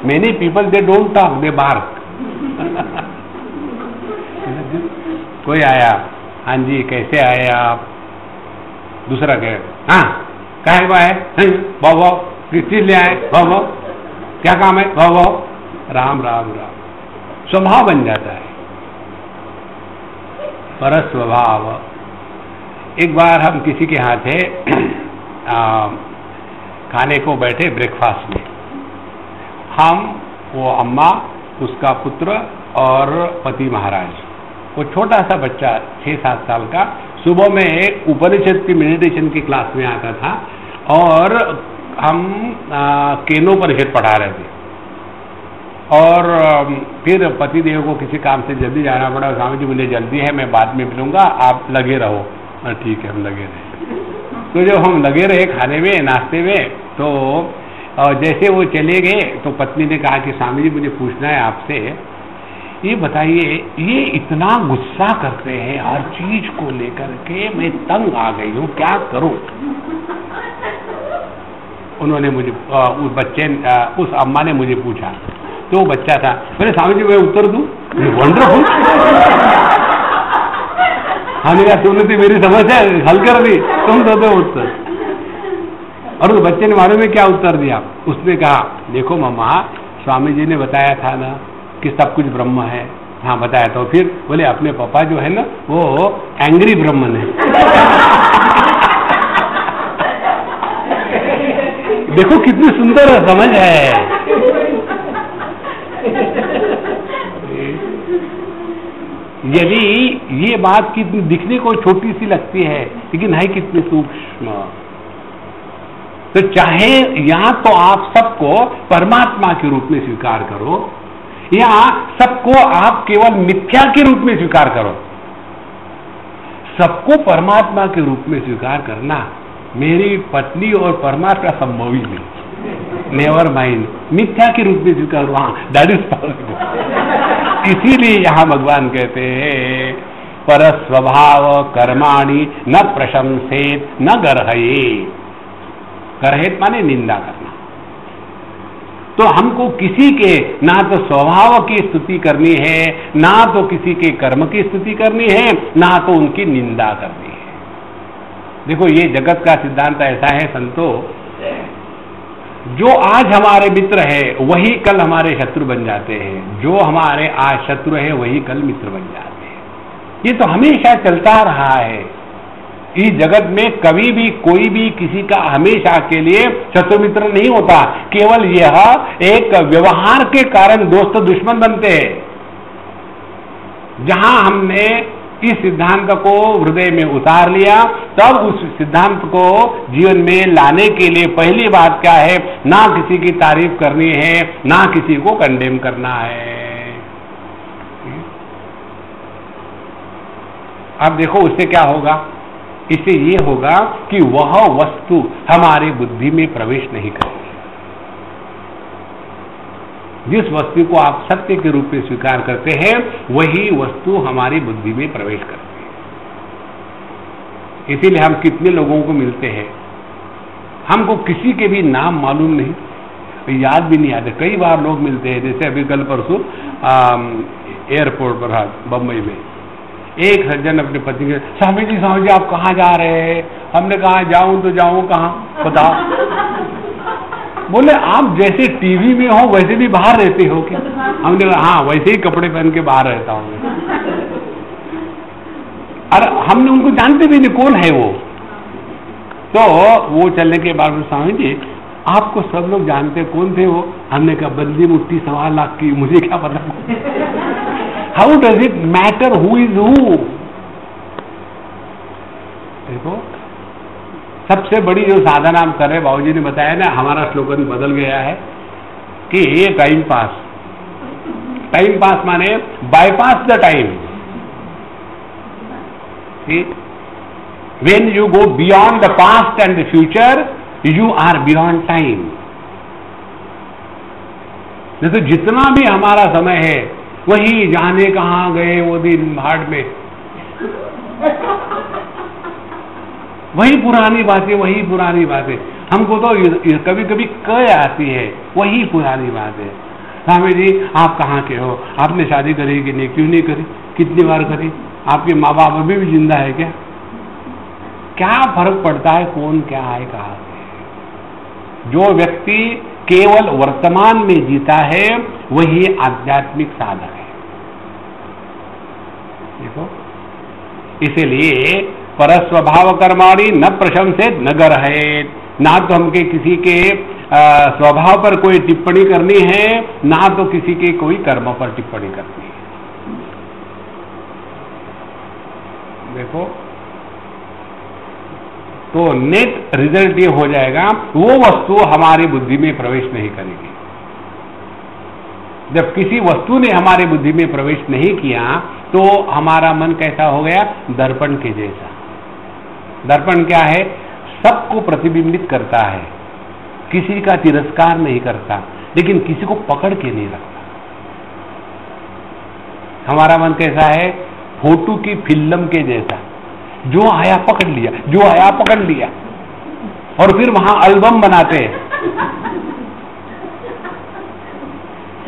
Many people they don't talk, they bark. कोई आया, हाँ जी कैसे आए आप? दूसरा कहे, हाँ काहे को आए? भाव भाव, किस चीज ले आए? भाव भाव, क्या काम है? भाव भाव, राम राम राम। स्वभाव बन जाता है, पर स्वभाव। एक बार हम किसी के यहाँ थे, खाने को बैठे ब्रेकफास्ट में, हम, वो अम्मा, उसका पुत्र और पति महाराज। वो छोटा सा बच्चा 6-7 साल का सुबह में उपनिषद की मेडिटेशन की क्लास में आता था और हम केनोपनिषद पढ़ा रहे थे। और फिर पति देव को किसी काम से जल्दी जाना पड़ा। स्वामी जी मुझे जल्दी है, मैं बाद में मिलूंगा, आप लगे रहो। ठीक है, हम लगे रहे। तो जब हम लगे रहे खाने में, नाश्ते में, तो जैसे वो चले गए तो पत्नी ने कहा कि स्वामी जी मुझे पूछना है आपसे, ये बताइए, ये इतना गुस्सा करते हैं हर चीज को लेकर के, मैं तंग आ गई हूँ, क्या करूं? उन्होंने मुझे, उस बच्चे, उस अम्मा ने मुझे पूछा, तो वो बच्चा था। मैंने स्वामी जी मैं उत्तर दूं? वंडरफुल। हमने कहा तुमने तो मेरी समस्या हल कर दी, तुम दो उत्तर। और उस बच्चे ने मालूम है क्या उत्तर दिया? उसने कहा, देखो मम्मा, स्वामी जी ने बताया था ना कि सब कुछ ब्रह्म है। हाँ बताया। तो फिर बोले अपने पापा जो है ना वो एंग्री ब्रह्मन है। देखो कितनी सुंदर समझ है। यदि ये बात कितनी दिखने को छोटी सी लगती है, लेकिन है कितनी सूक्ष्म। तो चाहे या तो आप सबको परमात्मा के रूप में स्वीकार करो, या सबको आप केवल मिथ्या के रूप में स्वीकार करो। सबको परमात्मा के रूप में स्वीकार करना मेरी पत्नी और परमात्मा संभव ही नहीं। नेवर माइंड, मिथ्या के रूप में स्वीकार, हाँ दैट इज पॉसिबल। इसीलिए यहां भगवान कहते हैं पर स्वभाव कर्माणि न प्रशंसेत न गर्हयेत। गर्हित माने निंदा करना। तो हमको किसी के ना तो स्वभाव की स्तुति करनी है, ना तो किसी के कर्म की स्तुति करनी है, ना तो उनकी निंदा करनी है। देखो ये जगत का सिद्धांत ऐसा है संतो, जो आज हमारे मित्र है वही कल हमारे शत्रु बन जाते हैं, जो हमारे आज शत्रु है वही कल मित्र बन जाते हैं। ये तो हमेशा चलता रहा है। इस जगत में कभी भी कोई भी किसी का हमेशा के लिए शत्रु मित्र नहीं होता, केवल यह एक व्यवहार के कारण दोस्त दुश्मन बनते हैं। जहां हमने इस सिद्धांत को हृदय में उतार लिया, तब उस सिद्धांत को जीवन में लाने के लिए पहली बात क्या है? ना किसी की तारीफ करनी है, ना किसी को कंडेम करना है। अब देखो उससे क्या होगा? इससे ये होगा कि वह वस्तु हमारी बुद्धि में प्रवेश नहीं करेगी। जिस वस्तु को आप सत्य के रूप में स्वीकार करते हैं वही वस्तु हमारी बुद्धि में प्रवेश करती है। इसीलिए हम कितने लोगों को मिलते हैं, हमको किसी के भी नाम मालूम नहीं, याद भी नहीं आते। कई बार लोग मिलते हैं, जैसे अभी कल परसों एयरपोर्ट पर बम्बई में एक सज्जन अपने पति के, स्वामी जी आप कहाँ जा रहे हैं? हमने कहा जाऊं तो जाऊं कहाँ, बताओ। बोले आप जैसे टीवी में हो वैसे भी बाहर रहते हो क्या? हमने कहा हाँ वैसे ही कपड़े पहन के बाहर रहता हूं। अरे हमने उनको जानते भी नहीं कौन है वो। तो वो चलने के बाद स्वामी जी आपको सब लोग जानते, कौन थे वो? हमने कहा बदली मुट्ठी 1.25 लाख की, मुझे क्या पता। How does it matter who is who? देखो सबसे बड़ी जो साधना हम कर रहे हैं, बाबूजी ने बताया ना, हमारा स्लोगन बदल गया है कि ये टाइम पास। टाइम पास माने bypass the time. When you go beyond the past and the future, you are beyond time. जैसे जितना भी हमारा समय है वही जाने कहाँ गए वो दिन भाड़ में। वही पुरानी बातें, वही पुरानी बातें। हमको तो कभी कभी क आती है, वही पुरानी बात है। स्वामी जी आप कहाँ के हो, आपने शादी करी कि नहीं, क्यों नहीं करी, कितनी बार करी, आपके माँ बाप अभी भी जिंदा है क्या? क्या फर्क पड़ता है कौन क्या है कहाँ है? जो व्यक्ति केवल वर्तमान में जीता है वही आध्यात्मिक साधक है। देखो, इसीलिए परस्वभाव कर्माणि न प्रशंसेत न गर्हेत। ना तो हमके किसी के स्वभाव पर कोई टिप्पणी करनी है, ना तो किसी के कोई कर्म पर टिप्पणी करनी है। देखो, तो नेट रिजल्ट ये हो जाएगा, वो वस्तु हमारी बुद्धि में प्रवेश नहीं करेगी। जब किसी वस्तु ने हमारी बुद्धि में प्रवेश नहीं किया तो हमारा मन कैसा हो गया? दर्पण के जैसा। दर्पण क्या है? सबको प्रतिबिंबित करता है, किसी का तिरस्कार नहीं करता, लेकिन किसी को पकड़ के नहीं रखता। हमारा मन कैसा है? फोटो की फिल्म के जैसा, जो आया पकड़ लिया, जो आया पकड़ लिया, और फिर वहां एल्बम बनाते हैं।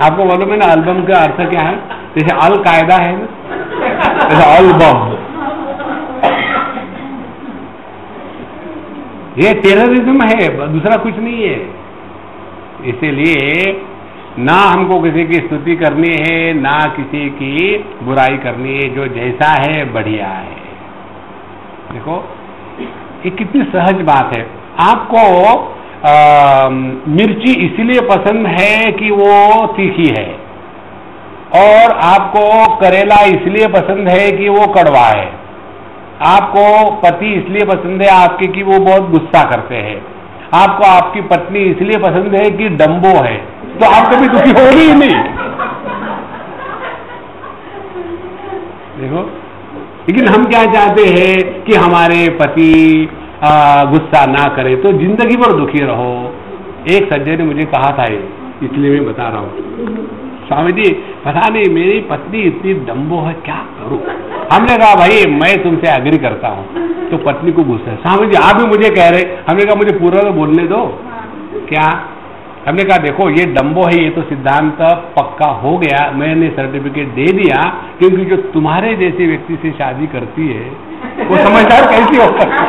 आपको मालूम है ना एल्बम का अर्थ क्या है? जैसे अल कायदा है ना, जैसे एल्बम। ये टेररिज्म है, दूसरा कुछ नहीं है। इसीलिए ना हमको किसी की स्तुति करनी है, ना किसी की बुराई करनी है। जो जैसा है बढ़िया है। देखो, ये कितनी सहज बात है। आपको मिर्ची इसलिए पसंद है कि वो तीखी है, और आपको करेला इसलिए पसंद है कि वो कड़वा है। आपको पति इसलिए पसंद है आपके कि वो बहुत गुस्सा करते हैं। आपको आपकी पत्नी इसलिए पसंद है कि डम्बो है, तो आप कभी दुखी होगी ही नहीं। देखो, लेकिन हम क्या चाहते हैं कि हमारे पति गुस्सा ना करे, तो जिंदगी भर दुखी रहो। एक सज्जन ने मुझे कहा था, इसलिए मैं बता रहा हूं, स्वामी जी पता नहीं मेरी पत्नी इतनी डम्बो है, क्या करूं? हमने कहा भाई मैं तुमसे एग्री करता हूं। तो पत्नी को गुस्सा है, स्वामी जी आप भी मुझे कह रहे। हमने कहा मुझे पूरा तो बोलने दो। क्या? हमने कहा देखो ये डम्बो है, ये तो सिद्धांत पक्का हो गया, मैंने सर्टिफिकेट दे दिया, क्योंकि जो तुम्हारे जैसे व्यक्ति से शादी करती है वो समझदार कैसी हो सकती?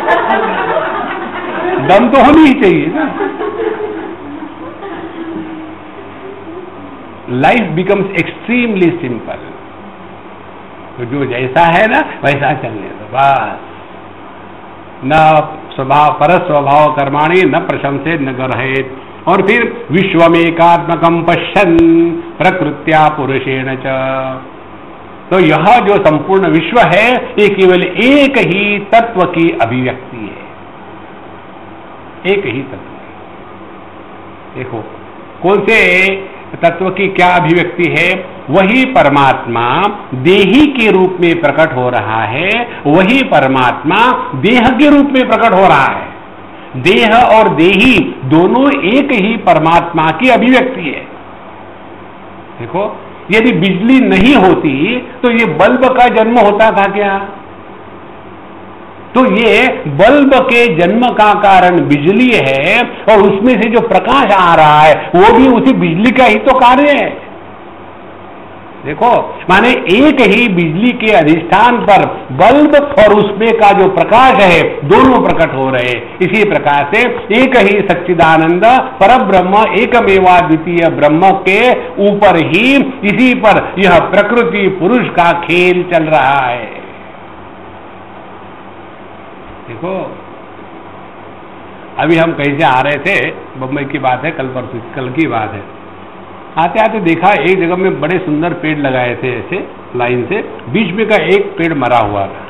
दम तो होनी ही चाहिए ना। Life becomes extremely simple. तो जो जैसा है ना वैसा चलने दो बस। न स्वभाव परस्वभाव कर्माणि न प्रशंसेत न गर्हेत। और फिर विश्वमेकात्मकं पश्यन् प्रकृत्या पुरुषेण च। तो यह जो संपूर्ण विश्व है ये केवल एक ही तत्व की अभिव्यक्ति है, एक ही तत्व। देखो कौन से तत्व की क्या अभिव्यक्ति है? वही परमात्मा देही के रूप में प्रकट हो रहा है, वही परमात्मा देह के रूप में प्रकट हो रहा है। देह और देही दोनों एक ही परमात्मा की अभिव्यक्ति है। देखो, यदि बिजली नहीं होती तो ये बल्ब का जन्म होता था क्या? तो ये बल्ब के जन्म का कारण बिजली है, और उसमें से जो प्रकाश आ रहा है वो भी उसी बिजली का ही तो कार्य है। देखो, माने एक ही बिजली के अधिष्ठान पर बल्ब और उसमें का जो प्रकाश है दोनों प्रकट हो रहे। इसी प्रकार से एक ही सच्चिदानंद परब्रह्म एकमेवा द्वितीय ब्रह्म के ऊपर ही, इसी पर यह प्रकृति पुरुष का खेल चल रहा है। देखो, अभी हम कहीं से आ रहे थे, बम्बई की बात है, कल की बात है। आते आते देखा एक जगह में बड़े सुंदर पेड़ लगाए थे, ऐसे लाइन से, बीच में का एक पेड़ मरा हुआ था।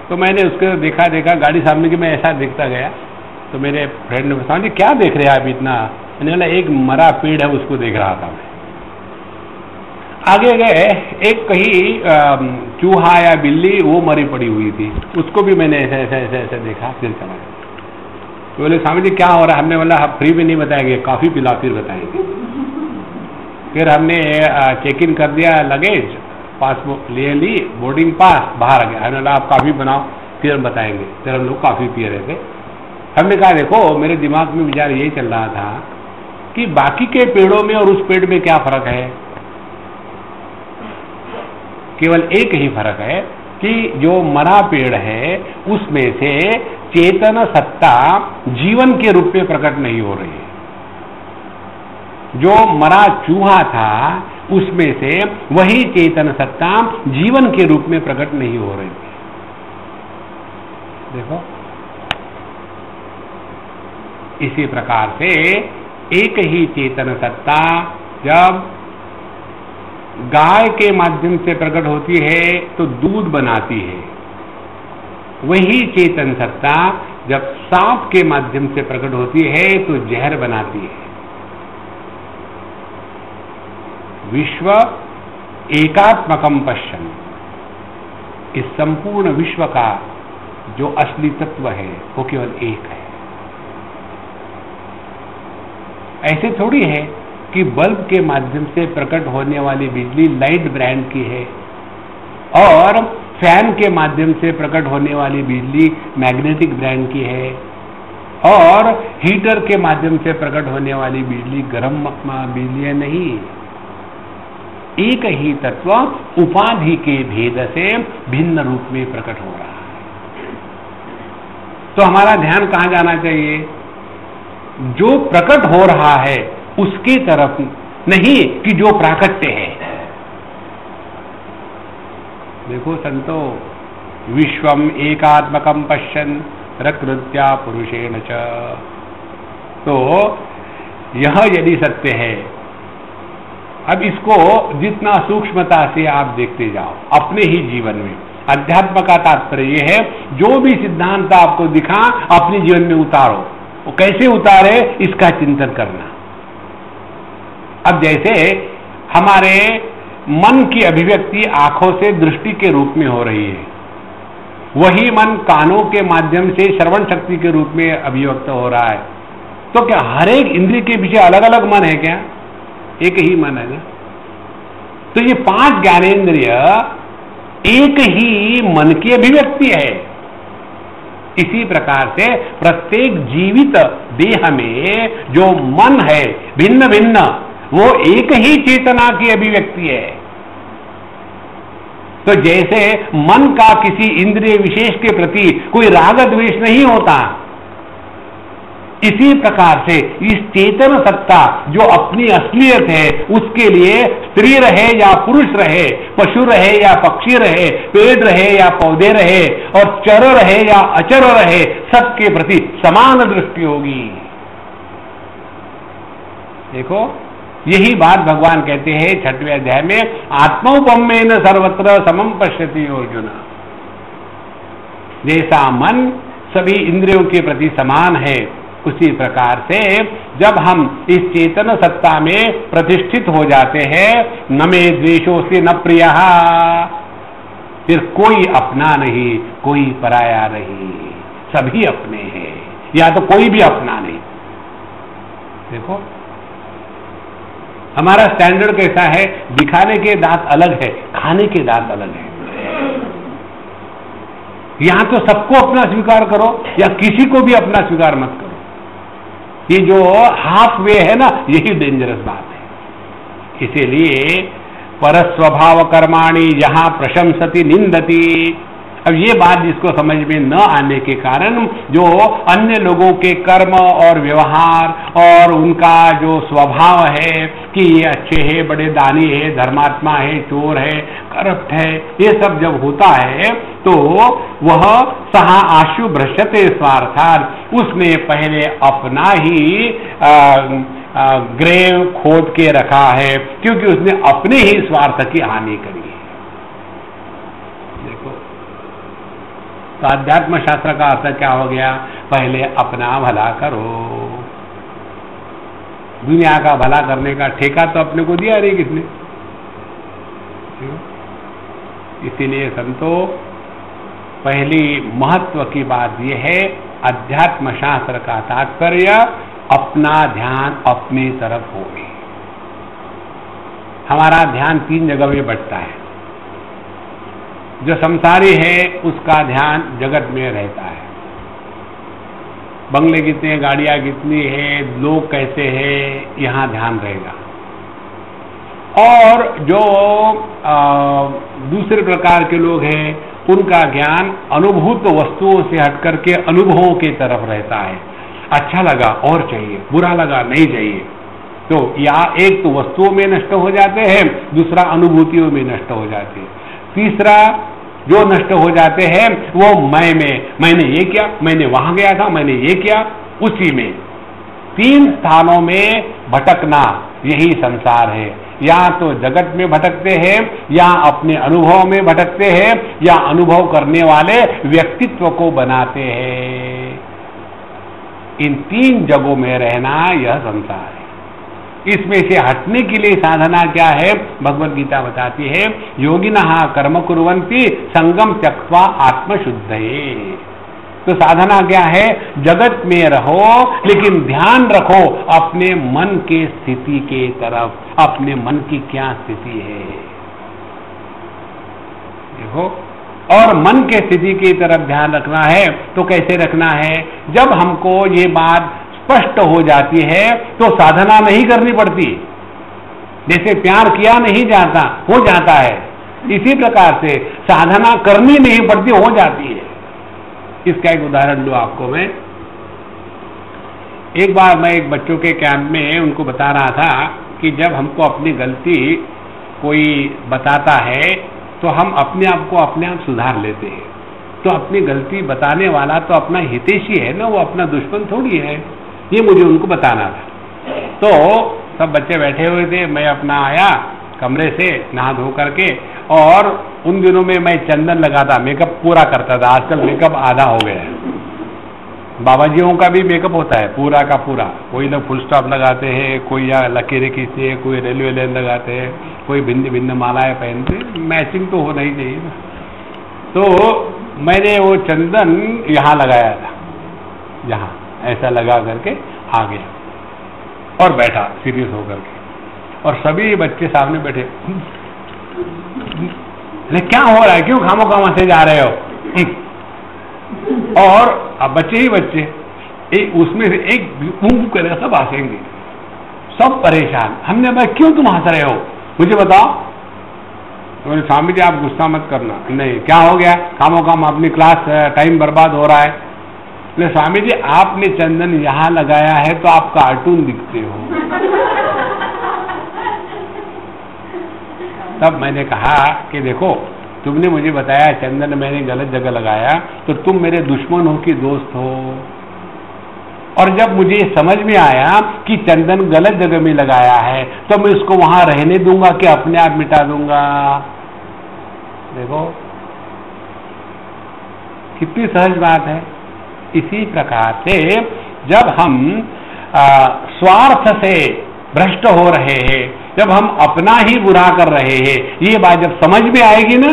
तो मैंने उसको देखा गाड़ी सामने की, मैं ऐसा देखता गया। तो मेरे फ्रेंड ने बताया जी क्या देख रहे हैं आप इतना? मैंने बोला एक मरा पेड़ है उसको देख रहा था मैं। आगे गए, एक कहीं चूहा या बिल्ली वो मरी पड़ी हुई थी, उसको भी मैंने ऐसे ऐसे ऐसे ऐसे देखा, फिर चला गया। तो बोले स्वामी जी क्या हो रहा है? हमने बोला आप फ्री में नहीं बताएंगे, काफी पिला फिर बताएंगे। फिर हमने चेक इन कर दिया लगेज, पास ले ली, बोर्डिंग पास, बाहर आ गया। हमने कहा आप काफ़ी बनाओ, फिर हम बताएंगे। फिर हम लोग काफ़ी पी रहे थे। हमने कहा देखो, मेरे दिमाग में विचार यही चल रहा था कि बाकी के पेड़ों में और उस पेड़ में क्या फर्क है। केवल एक ही फर्क है कि जो मरा पेड़ है उसमें से चेतन सत्ता जीवन के रूप में प्रकट नहीं हो रही है। जो मरा चूहा था उसमें से वही चेतन सत्ता जीवन के रूप में प्रकट नहीं हो रही थी। देखो, इसी प्रकार से एक ही चेतन सत्ता जब गाय के माध्यम से प्रकट होती है तो दूध बनाती है, वही चेतन सत्ता जब सांप के माध्यम से प्रकट होती है तो जहर बनाती है। विश्व एकात्मकम पश्यन्, इस संपूर्ण विश्व का जो असली तत्व है वो केवल एक है। ऐसे थोड़ी है कि बल्ब के माध्यम से प्रकट होने वाली बिजली लाइट ब्रांड की है और फैन के माध्यम से प्रकट होने वाली बिजली मैग्नेटिक ब्रांड की है और हीटर के माध्यम से प्रकट होने वाली बिजली गर्म बिजली नहीं। एक ही तत्व उपाधि के भेद से भिन्न रूप में प्रकट हो रहा है। तो हमारा ध्यान कहां जाना चाहिए? जो प्रकट हो रहा है उसकी तरफ नहीं कि जो प्राकट्य है। देखो संतो, विश्वम एकात्मकम पश्यन् प्रकृत्या पुरुषेण च। तो यह यदि सत्य है, अब इसको जितना सूक्ष्मता से आप देखते जाओ अपने ही जीवन में। अध्यात्म का तात्पर्य यह है जो भी सिद्धांत आपको दिखा अपने जीवन में उतारो। वो कैसे उतारे इसका चिंतन करना। अब जैसे हमारे मन की अभिव्यक्ति आंखों से दृष्टि के रूप में हो रही है, वही मन कानों के माध्यम से श्रवण शक्ति के रूप में अभिव्यक्त हो रहा है। तो क्या हर एक इंद्रिय के पीछे अलग अलग मन है क्या? एक ही मन है ना। तो ये 5 ज्ञानेंद्रिय एक ही मन की अभिव्यक्ति है। इसी प्रकार से प्रत्येक जीवित देह में जो मन है भिन्न भिन्न, वो एक ही चेतना की अभिव्यक्ति है। तो जैसे मन का किसी इंद्रिय विशेष के प्रति कोई राग द्वेष नहीं होता, इसी प्रकार से इस चेतन सत्ता जो अपनी असलियत है उसके लिए स्त्री रहे या पुरुष रहे, पशु रहे या पक्षी रहे, पेड़ रहे या पौधे रहे और चर रहे या अचर रहे, सबके प्रति समान दृष्टि होगी। देखो, यही बात भगवान कहते हैं 6वें अध्याय में, आत्मौपम्येन सर्वत्र समम पश्यति अर्जुन। जैसा मन सभी इंद्रियों के प्रति समान है, उसी प्रकार से जब हम इस चेतन सत्ता में प्रतिष्ठित हो जाते हैं, न मे द्वेषोऽस्ति न प्रियः, फिर कोई अपना नहीं कोई पराया नहीं, सभी अपने हैं, या तो कोई भी अपना नहीं। देखो हमारा स्टैंडर्ड कैसा है, दिखाने के दांत अलग है, खाने के दांत अलग है। यहां तो सबको अपना स्वीकार करो या किसी को भी अपना स्वीकार मत करो। ये जो हाफ वे है ना, यही डेंजरस बात है। इसीलिए परस्वभाव कर्माणि जहां प्रशंसति निंदति। अब ये बात जिसको समझ में न आने के कारण जो अन्य लोगों के कर्म और व्यवहार और उनका जो स्वभाव है कि ये अच्छे हैं, बड़े दानी है, धर्मात्मा है, चोर है, करप्ट है, ये सब जब होता है तो वह सहा आशु भ्रष्यते स्वार्थात्, उसने पहले अपना ही ग्रेव खोद के रखा है, क्योंकि उसने अपने ही स्वार्थ की हानि करी है। देखो, तो अध्यात्म शास्त्र का अर्थ क्या हो गया? पहले अपना भला करो। दुनिया का भला करने का ठेका तो अपने को दिया नहीं किसने। इसीलिए संतो, पहली महत्व की बात यह है, अध्यात्म शास्त्र का तात्पर्य अपना ध्यान अपनी तरफ हो। हमारा ध्यान 3 जगह में बटता है। जो संसारी है उसका ध्यान जगत में रहता है। बंगले कितने, गाड़ियां कितनी है, लोग कैसे हैं, यहां ध्यान रहेगा। और जो दूसरे प्रकार के लोग हैं उनका ज्ञान अनुभूत वस्तुओं से हटकर के अनुभवों की तरफ रहता है। अच्छा लगा और चाहिए, बुरा लगा नहीं चाहिए। तो या एक तो वस्तुओं में नष्ट हो जाते हैं, दूसरा अनुभूतियों में नष्ट हो जाते हैं, तीसरा जो नष्ट हो जाते हैं वो मैं में, मैंने ये किया, मैंने वहां गया था, मैंने ये किया, उसी में। तीन स्थानों में भटकना यही संसार है। या तो जगत में भटकते हैं, या अपने अनुभव में भटकते हैं, या अनुभव करने वाले व्यक्तित्व को बनाते हैं। इन तीन जगहों में रहना यह संसार है। इसमें से हटने के लिए साधना क्या है? भगवद गीता बताती है, योगिनः कर्म कुर्वन्ति संगम त्यक्त्वा आत्मशुद्धये। तो साधना क्या है? जगत में रहो लेकिन ध्यान रखो अपने मन के स्थिति के तरफ, अपने मन की क्या स्थिति है देखो। और मन के स्थिति की तरफ ध्यान रखना है तो कैसे रखना है? जब हमको ये बात स्पष्ट हो जाती है तो साधना नहीं करनी पड़ती। जैसे प्यार किया नहीं जाता, हो जाता है, इसी प्रकार से साधना करनी नहीं पड़ती, हो जाती है। इसका एक उदाहरण लो आपको मैं। एक बार मैं एक बच्चों के कैंप में उनको बता रहा था कि जब हमको अपनी गलती कोई बताता है तो हम अपने आप को अपने आप सुधार लेते हैं। तो अपनी गलती बताने वाला तो अपना हितैषी है ना, वो अपना दुश्मन थोड़ी है। ये मुझे उनको बताना था। तो सब बच्चे बैठे हुए थे, मैं अपना आया कमरे से नहा धो करके, और उन दिनों में मैं चंदन लगाता, मेकअप पूरा करता था। आजकल मेकअप आधा हो गया है। बाबा जीओं का भी मेकअप होता है पूरा का पूरा। कोई लोग फुल स्टॉप लगाते हैं, कोई या लकीरें खींचते हैं, कोई रेलवे लाइन लगाते हैं, कोई भिन्न भिन्न मालाएं पहनते। मैचिंग तो होना ही चाहिए ना। तो मैंने वो चंदन यहाँ लगाया था, यहाँ ऐसा लगा करके आ गया और बैठा सीरियस होकर के, और सभी बच्चे सामने बैठे। क्या हो रहा है, क्यों खामोखा वहां से जा रहे हो? और अब बच्चे ही बच्चे, उसमें से एक ऊँग करेगा, सब हंसेंगे, सब परेशान। हमने भाई क्यों तुम हंस रहे हो, मुझे बताओ। तो बोले स्वामी जी आप गुस्सा मत करना। नहीं, क्या हो गया? खामोखाम अपनी क्लास टाइम बर्बाद हो रहा है। बोले स्वामी जी आपने चंदन यहां लगाया है तो आप कार्टून दिखते हो। तब मैंने कहा कि देखो, तुमने मुझे बताया चंदन मैंने गलत जगह लगाया, तो तुम मेरे दुश्मन हो कि दोस्त हो? और जब मुझे समझ में आया कि चंदन गलत जगह में लगाया है तो मैं उसको वहां रहने दूंगा कि अपने आप मिटा दूंगा? देखो कितनी सहज बात है। इसी प्रकार से जब हम स्वार्थ से भ्रष्ट हो रहे हैं, जब हम अपना ही बुरा कर रहे हैं, ये बात जब समझ में आएगी ना,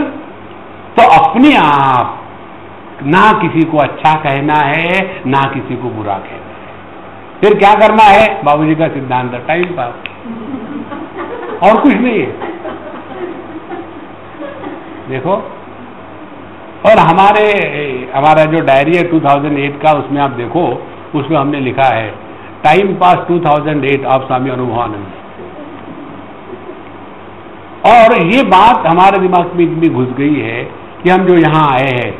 तो अपने आप ना किसी को अच्छा कहना है ना किसी को बुरा कहना है। फिर क्या करना है? बाबूजी का सिद्धांत, टाइम पास, और कुछ नहीं है। देखो, और हमारा जो डायरी है 2008 का, उसमें आप देखो, उसमें हमने लिखा है टाइम पास 2008 ऑफ स्वामी अनुभवानंद। और ये बात हमारे दिमाग में इतनी घुस गई है कि हम जो यहाँ आए हैं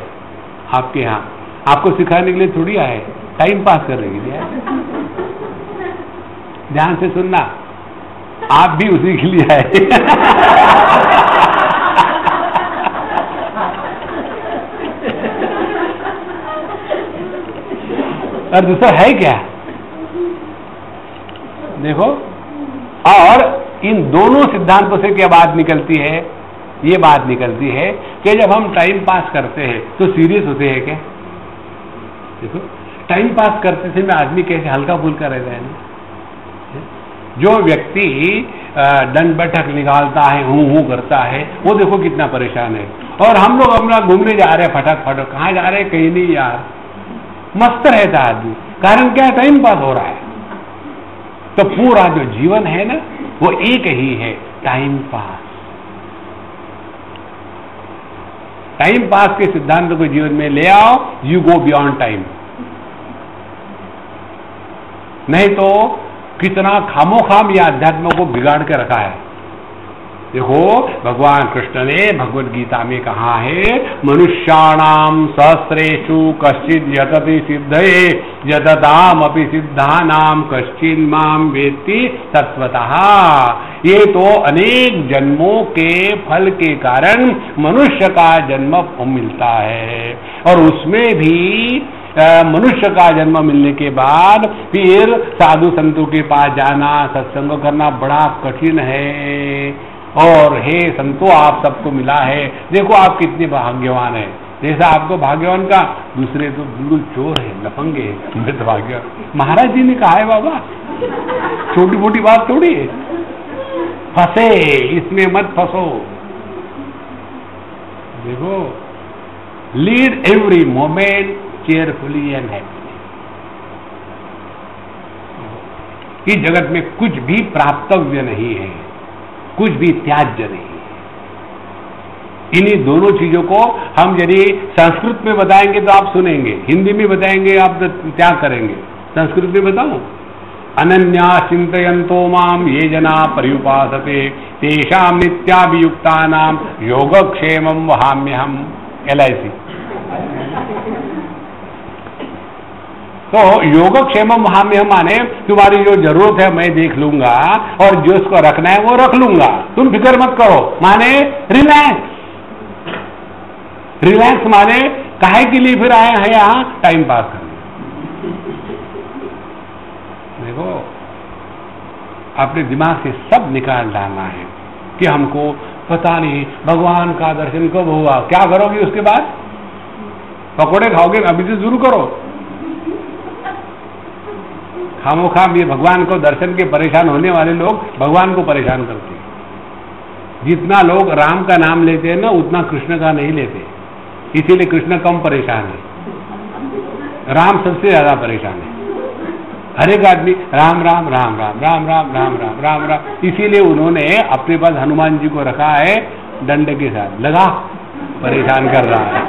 आपके यहाँ, आपको सिखाने के लिए थोड़ी आए, टाइम पास करने के लिए। ध्यान से सुनना, आप भी उसी के लिए आए। और दूसरा है क्या? देखो, और इन दोनों सिद्धांतों से क्या बात निकलती है? ये बात निकलती है कि जब हम टाइम पास करते हैं तो सीरियस होते हैं क्या? देखो, टाइम पास करते समय आदमी कैसे हल्का फुल्का रहता है ना। जो व्यक्ति दंड बैठक निकालता है, हूं करता है, वो देखो कितना परेशान है। और हम लोग अपना घूमने जा रहे हैं, फटक फटक, कहाँ जा रहे हैं कहीं नहीं यार, मस्त रहता है आदमी। कारण क्या? टाइम पास हो रहा है। तो पूरा जो जीवन है ना, वो एक ही है, टाइम पास। टाइम पास के सिद्धांत को जीवन में ले आओ, यू गो बियॉन्ड टाइम। नहीं तो कितना खामोखाम या अध्यात्म को बिगाड़ के रखा है। देखो भगवान कृष्ण ने भगवद गीता में कहा है, मनुष्याणाम सहस्रेषु कश्चित् यतति सिद्धये यतताम अपि सिद्धानाम कश्चिन् माम वेत्ति तत्वतः। ये तो अनेक जन्मों के फल के कारण मनुष्य का जन्म मिलता है, और उसमें भी मनुष्य का जन्म मिलने के बाद फिर साधु संतों के पास जाना, सत्संग करना बड़ा कठिन है। और हे संतो, आप सबको मिला है, देखो आप कितने भाग्यवान हैं। जैसा आपको भाग्यवान का, दूसरे तो बिल्कुल चोर है, लफंगे है, मैं तो भाग्यवान। महाराज जी ने कहा है बाबा, छोटी मोटी बात थोड़ी है। फंसे इसमें मत फंसो। देखो, lead every moment cheerfully and happy. इस जगत में कुछ भी प्राप्तव्य नहीं है, कुछ भी त्याज्य नहीं है। इन्हीं दोनों चीजों को हम यदि संस्कृत में बताएंगे तो आप सुनेंगे, हिंदी में बताएंगे आप त्याग करेंगे। संस्कृत में बताऊं, अनन्या चिंतयन्तो माम ये जना पर्युपासते तेषाम नित्याभियुक्तानाम योगक्षेमं वहाम्यहम्। LIC। तो योगक्षेमम वहाम्यहम् माने तुम्हारी जो जरूरत है मैं देख लूंगा, और जो उसको रखना है वो रख लूंगा, तुम फिक्र मत करो। माने रिलैक्स। रिलैक्स माने काहे के लिए फिर आए हैं यहां? टाइम पास करने। देखो, अपने दिमाग से सब निकाल डालना है कि हमको पता नहीं भगवान का दर्शन कब हुआ। क्या करोगे उसके बाद? पकोड़े खाओगे? अभी से शुरू करो। खामोखाम ये भगवान को दर्शन के परेशान होने वाले लोग भगवान को परेशान करते हैं। जितना लोग राम का नाम लेते हैं ना, उतना कृष्ण का नहीं लेते, इसीलिए कृष्ण कम परेशान है, राम सबसे ज्यादा परेशान है। हर एक आदमी राम राम राम राम राम राम राम राम राम राम, इसीलिए उन्होंने अपने पास हनुमान जी को रखा है, डंडे के साथ लगा परेशान कर रहा है।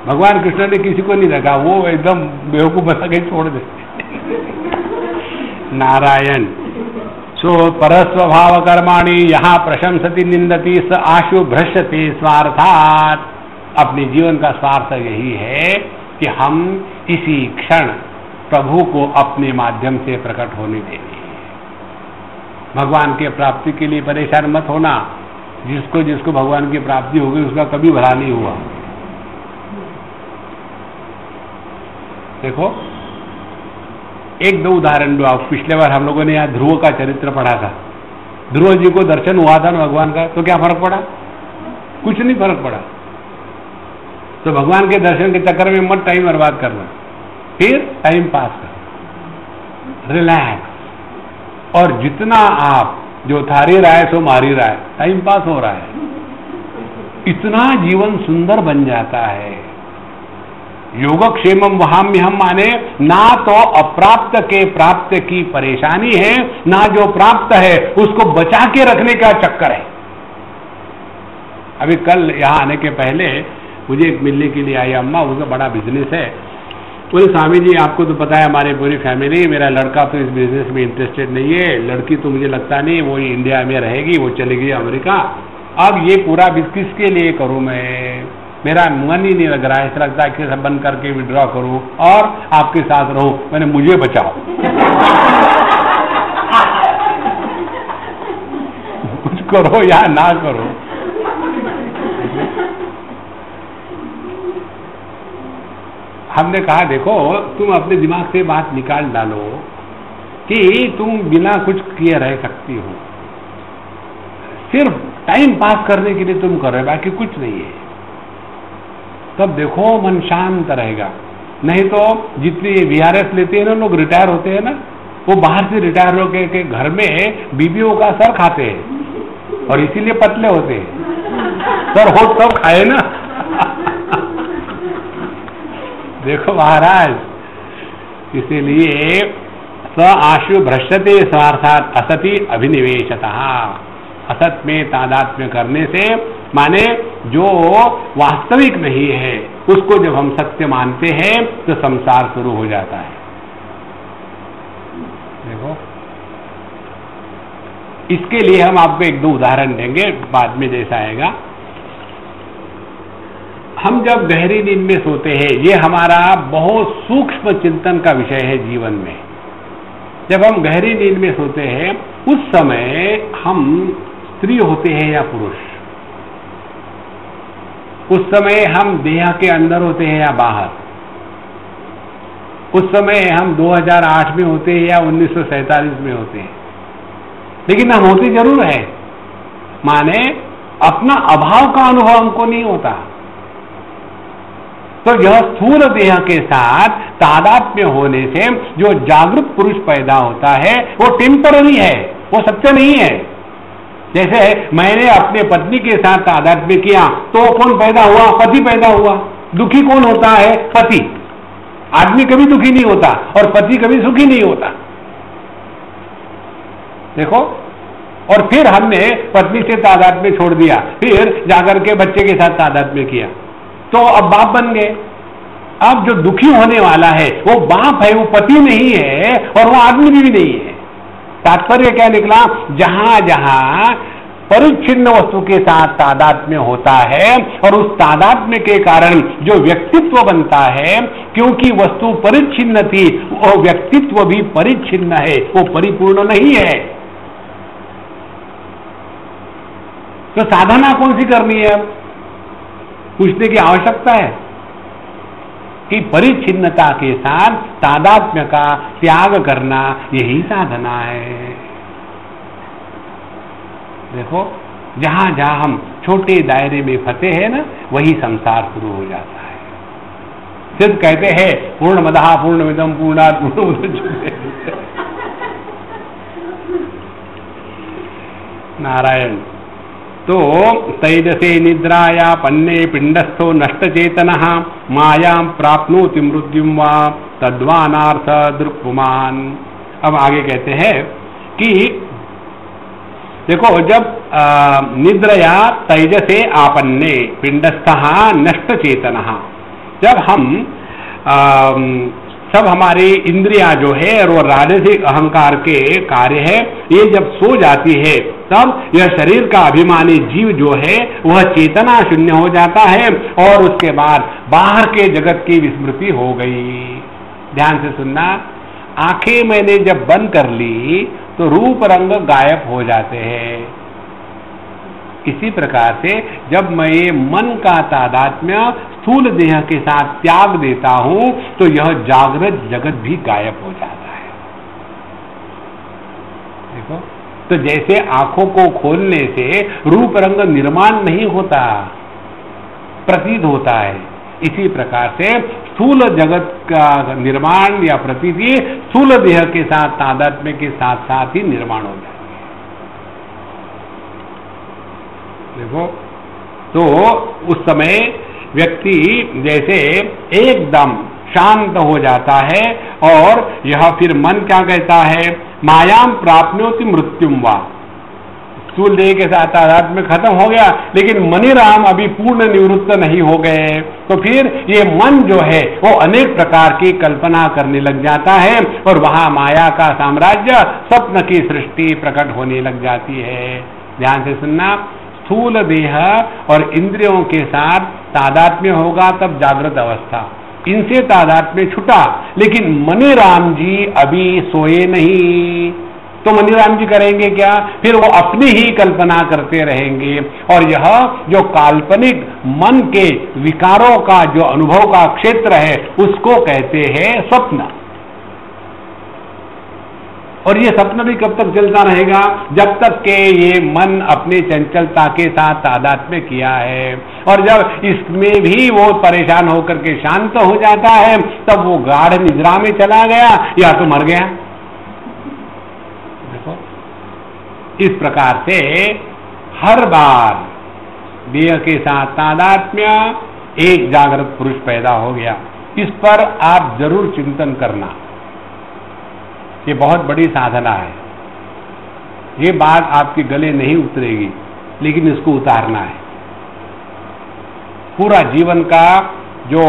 भगवान कृष्ण ने किसी को नहीं रखा, वो एकदम बेवकूफ बना के छोड़ देते। नारायण। सो परस्वभाव कर्माणि यहाँ प्रशंसति निंदति स आशु भ्रश्यते स्वार्थात। अपने जीवन का स्वार्थ यही है कि हम इसी क्षण प्रभु को अपने माध्यम से प्रकट होने देंगे। भगवान के प्राप्ति के लिए परेशान मत होना। जिसको जिसको भगवान की प्राप्ति होगी उसका कभी भला नहीं हुआ। देखो, एक दो उदाहरण दो आप। पिछले बार हम लोगों ने यहाँ ध्रुव का चरित्र पढ़ा था। ध्रुव जी को दर्शन हुआ था ना भगवान का, तो क्या फर्क पड़ा? कुछ नहीं फर्क पड़ा। तो भगवान के दर्शन के चक्कर में मत टाइम बर्बाद करना, फिर टाइम पास कर, रिलैक्स। और जितना आप जो थारी रहा है सो मारी रहा है, टाइम पास हो रहा है, इतना जीवन सुंदर बन जाता है। योगक्षेमम वहाम्यहम् माने ना तो अप्राप्त के प्राप्त की परेशानी है, ना जो प्राप्त है उसको बचा के रखने का चक्कर है। अभी कल यहां आने के पहले मुझे एक मिलने के लिए आई अम्मा, उसका बड़ा बिजनेस है। बोले स्वामी जी आपको तो पता है हमारी पूरी फैमिली, मेरा लड़का तो इस बिजनेस में इंटरेस्टेड नहीं है, लड़की तो मुझे लगता नहीं वो इंडिया में रहेगी, वो चली गई अमेरिका। अब ये पूरा किसके लिए करूं मैं? मेरा मन ही नहीं लग रहा है, ऐसा लगता है कि सब बंद करके विड्रॉ करूं और आपके साथ रहूं। मैंने मुझे बचाओ। कुछ करो या ना करो। हमने कहा देखो, तुम अपने दिमाग से बात निकाल डालो कि तुम बिना कुछ किए रह सकती हो। सिर्फ टाइम पास करने के लिए तुम कर रहे हो, बाकी कुछ नहीं है। तब देखो मन शांत रहेगा। नहीं तो जितने VRS लेते हैं ना लोग, रिटायर होते हैं ना, वो बाहर से रिटायर होकर के घर में बीबियों का सर खाते हैं और इसीलिए पतले होते हैं। सर हो सब खाए ना। देखो महाराज, इसीलिए स आशु भ्रष्यते स्वार्थात असति अभिनिवेशतः। असत में तादात्म्य करने से, माने जो वास्तविक नहीं है उसको जब हम सत्य मानते हैं तो संसार शुरू हो जाता है। देखो, इसके लिए हम आपको एक दो उदाहरण देंगे, बाद में जैसा आएगा। हम जब गहरी नींद में सोते हैं, ये हमारा बहुत सूक्ष्म चिंतन का विषय है जीवन में। जब हम गहरी नींद में सोते हैं उस समय हम स्त्री होते हैं या पुरुष, उस समय हम देह के अंदर होते हैं या बाहर, उस समय हम 2008 में होते हैं या 1947 में होते हैं, लेकिन हम होते जरूर है। माने अपना अभाव का अनुभव हमको नहीं होता। तो यह स्थूल देह के साथ तादात्म्य होने से जो जागृत पुरुष पैदा होता है वो टेम्पररी है, वो सत्य नहीं है। जैसे मैंने अपने पत्नी के साथ तादात्म्य किया तो कौन पैदा हुआ? पति पैदा हुआ। दुखी कौन होता है? पति। आदमी कभी दुखी नहीं होता और पति कभी सुखी नहीं होता। देखो, और फिर हमने पत्नी से तादात्म्य छोड़ दिया, फिर जाकर के बच्चे के साथ तादात्म्य किया तो अब बाप बन गए। अब जो दुखी होने वाला है वो बाप है, वो पति नहीं है और वो आदमी भी नहीं है। तात्पर्य क्या निकला? जहां जहां परिच्छिन्न वस्तु के साथ तादात्म्य होता है और उस तादात्म्य के कारण जो व्यक्तित्व बनता है, क्योंकि वस्तु परिच्छिन्न थी वो व्यक्तित्व भी परिच्छिन्न है, वो परिपूर्ण नहीं है। तो साधना कौन सी करनी है? पूछने की आवश्यकता है कि परिच्छिन्नता के साथ तादात्म्य का त्याग करना, यही साधना है। देखो, जहां जहां हम छोटे दायरे में फंसे हैं ना, वही संसार शुरू हो जाता है। सिद्ध कहते हैं पूर्णमदः पूर्णमिदं पूर्णात् पूर्णमुदच्यते। नारायण। तो तैजसे निद्राया पन्ने पिंडस्थो नष्टचेतनः मायां प्राप्नोति मृत्युं वा तद्वानार्थ दृक्पुमान्। अब आगे कहते हैं कि देखो, जब निद्रया तैजसे आपन्ने पिंडस्थः नष्टचेतनः, जब हम सब हमारी इंद्रियां जो है और वो राजसिक अहंकार के कार्य है, ये जब सो जाती है तब यह शरीर का अभिमानी जीव जो है वह चेतना शून्य हो जाता है और उसके बाद बाहर के जगत की विस्मृति हो गई। ध्यान से सुनना, आंखें मैंने जब बंद कर ली तो रूप रंग गायब हो जाते हैं। इसी प्रकार से जब मैं ये मन का तादात्म्य स्थूल देह के साथ त्याग देता हूं तो यह जागृत जगत भी गायब हो जाता है। देखो, तो जैसे आंखों को खोलने से रूप रंग निर्माण नहीं होता, प्रतीत होता है, इसी प्रकार से स्थूल जगत का निर्माण या प्रतीति स्थूल देह के साथ तादात्म्य के साथ साथ ही निर्माण हो जाता है। देखो, तो उस समय व्यक्ति जैसे एकदम शांत हो जाता है और यह फिर मन क्या कहता है? मायां प्राप्नोति मृत्युम वा। स्थूल देह के साथ तादात्म्य खत्म हो गया, लेकिन मनीराम अभी पूर्ण निवृत्त नहीं हो गए, तो फिर ये मन जो है वो अनेक प्रकार की कल्पना करने लग जाता है और वहां माया का साम्राज्य, स्वप्न की सृष्टि प्रकट होने लग जाती है। ध्यान से सुनना, स्थूल देह और इंद्रियों के साथ तादात्म्य होगा तब जागृत अवस्था, इनसे तादात्म्य छुटा, लेकिन मनीराम जी अभी सोए नहीं, तो मनीराम जी करेंगे क्या? फिर वो अपनी ही कल्पना करते रहेंगे और यह जो काल्पनिक मन के विकारों का जो अनुभव का क्षेत्र है उसको कहते हैं स्वप्न। और ये सपना भी कब तक चलता रहेगा? जब तक के ये मन अपने चंचलता के साथ तादात्म्य किया है, और जब इसमें भी वो परेशान होकर के शांत हो जाता है तब वो गाढ़ निद्रा में चला गया या तो मर गया। देखो, इस प्रकार से हर बार देह के साथ तादात्म्य, एक जागृत पुरुष पैदा हो गया। इस पर आप जरूर चिंतन करना, ये बहुत बड़ी साधना है। ये बात आपके गले नहीं उतरेगी, लेकिन इसको उतारना है। पूरा जीवन का जो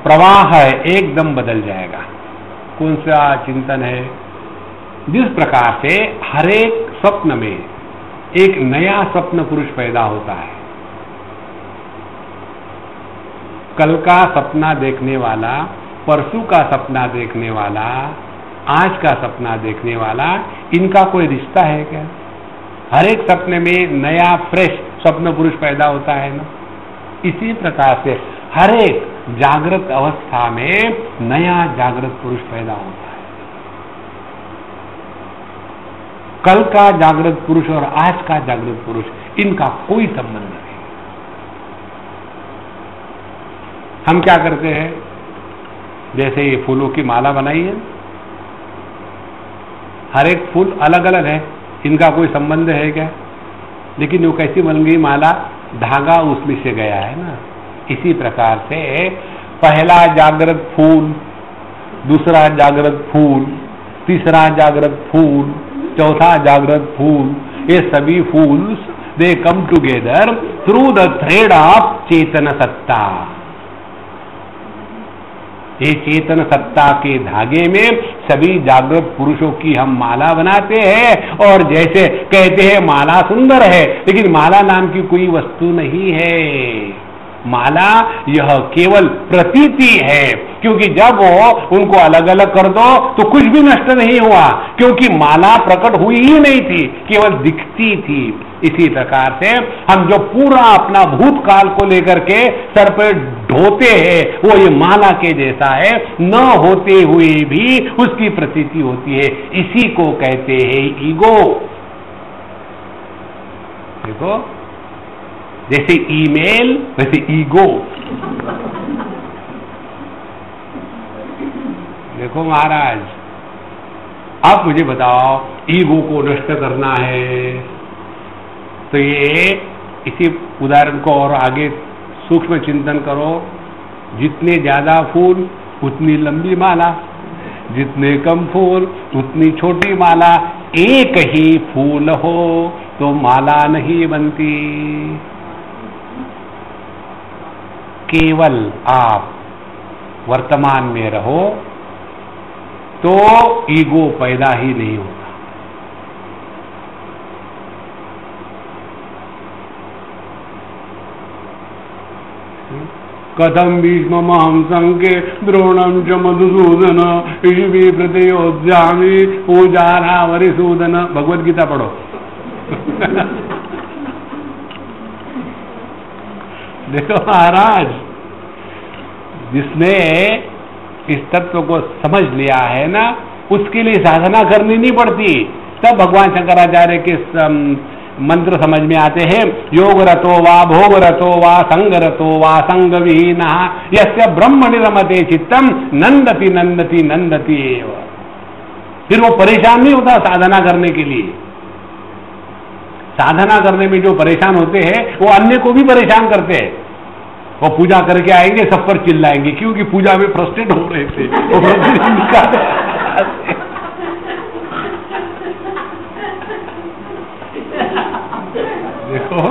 प्रवाह है एकदम बदल जाएगा। कौन सा चिंतन है? जिस प्रकार से हर एक स्वप्न में एक नया स्वप्न पुरुष पैदा होता है। कल का सपना देखने वाला, परसों का सपना देखने वाला, आज का सपना देखने वाला, इनका कोई रिश्ता है क्या? हर एक सपने में नया फ्रेश स्वप्न पुरुष पैदा होता है ना। इसी प्रकार से हर एक जागृत अवस्था में नया जागृत पुरुष पैदा होता है। कल का जागृत पुरुष और आज का जागृत पुरुष, इनका कोई संबंध नहीं। हम क्या करते हैं? जैसे ये फूलों की माला बनाई है, हर एक फूल अलग अलग है, इनका कोई संबंध है क्या? लेकिन वो कैसी बन गई माला? धागा उसमें से गया है ना। इसी प्रकार से पहला जागृत फूल, दूसरा जागृत फूल, तीसरा जागृत फूल, चौथा जागृत फूल, ये सभी फूल they come together through the thread of चेतन सत्ता। ये चेतन सत्ता के धागे में सभी जागृत पुरुषों की हम माला बनाते हैं। और जैसे कहते हैं माला सुंदर है, लेकिन माला नाम की कोई वस्तु नहीं है। माला यह केवल प्रतीति है, क्योंकि जब वो उनको अलग अलग कर दो तो कुछ भी नष्ट नहीं हुआ, क्योंकि माला प्रकट हुई ही नहीं थी, केवल दिखती थी। इसी प्रकार से हम जो पूरा अपना भूतकाल को लेकर के सर पर ढोते हैं, वो ये माला के जैसा है, न होते हुए भी उसकी प्रतीति होती है। इसी को कहते हैं ईगो। देखो, जैसे ईमेल वैसे ईगो। देखो महाराज, आप मुझे बताओ, ईगो को नष्ट करना है तो ये इसी उदाहरण को और आगे सूक्ष्म चिंतन करो। जितने ज्यादा फूल उतनी लंबी माला, जितने कम फूल उतनी छोटी माला। एक ही फूल हो तो माला नहीं बनती। केवल आप वर्तमान में रहो तो ईगो पैदा ही नहीं होता। कथम भीष्महं संके द्रोणं च मधुसूदन इषि प्रत्योज्यामि पूजारा वरिसूदन। भगवद गीता पढ़ो। देखो महाराज, जिसने इस तत्व को समझ लिया है ना, उसके लिए साधना करनी नहीं पड़ती। तब भगवान शंकराचार्य के मंत्र समझ में आते हैं। योग रतो वा भोग रतो वा संग रतो वा संग विहीना यस्य ब्रह्मणि रमते चित्तम नंदति नंदति नंदति एव। फिर वो परेशान नहीं होता साधना करने के लिए। साधना करने में जो परेशान होते हैं वो अन्य को भी परेशान करते हैं। वो पूजा करके आएंगे, सब पर चिल्लाएंगे, क्योंकि पूजा में फ्रस्ट्रेट हो रहे थे। देखो,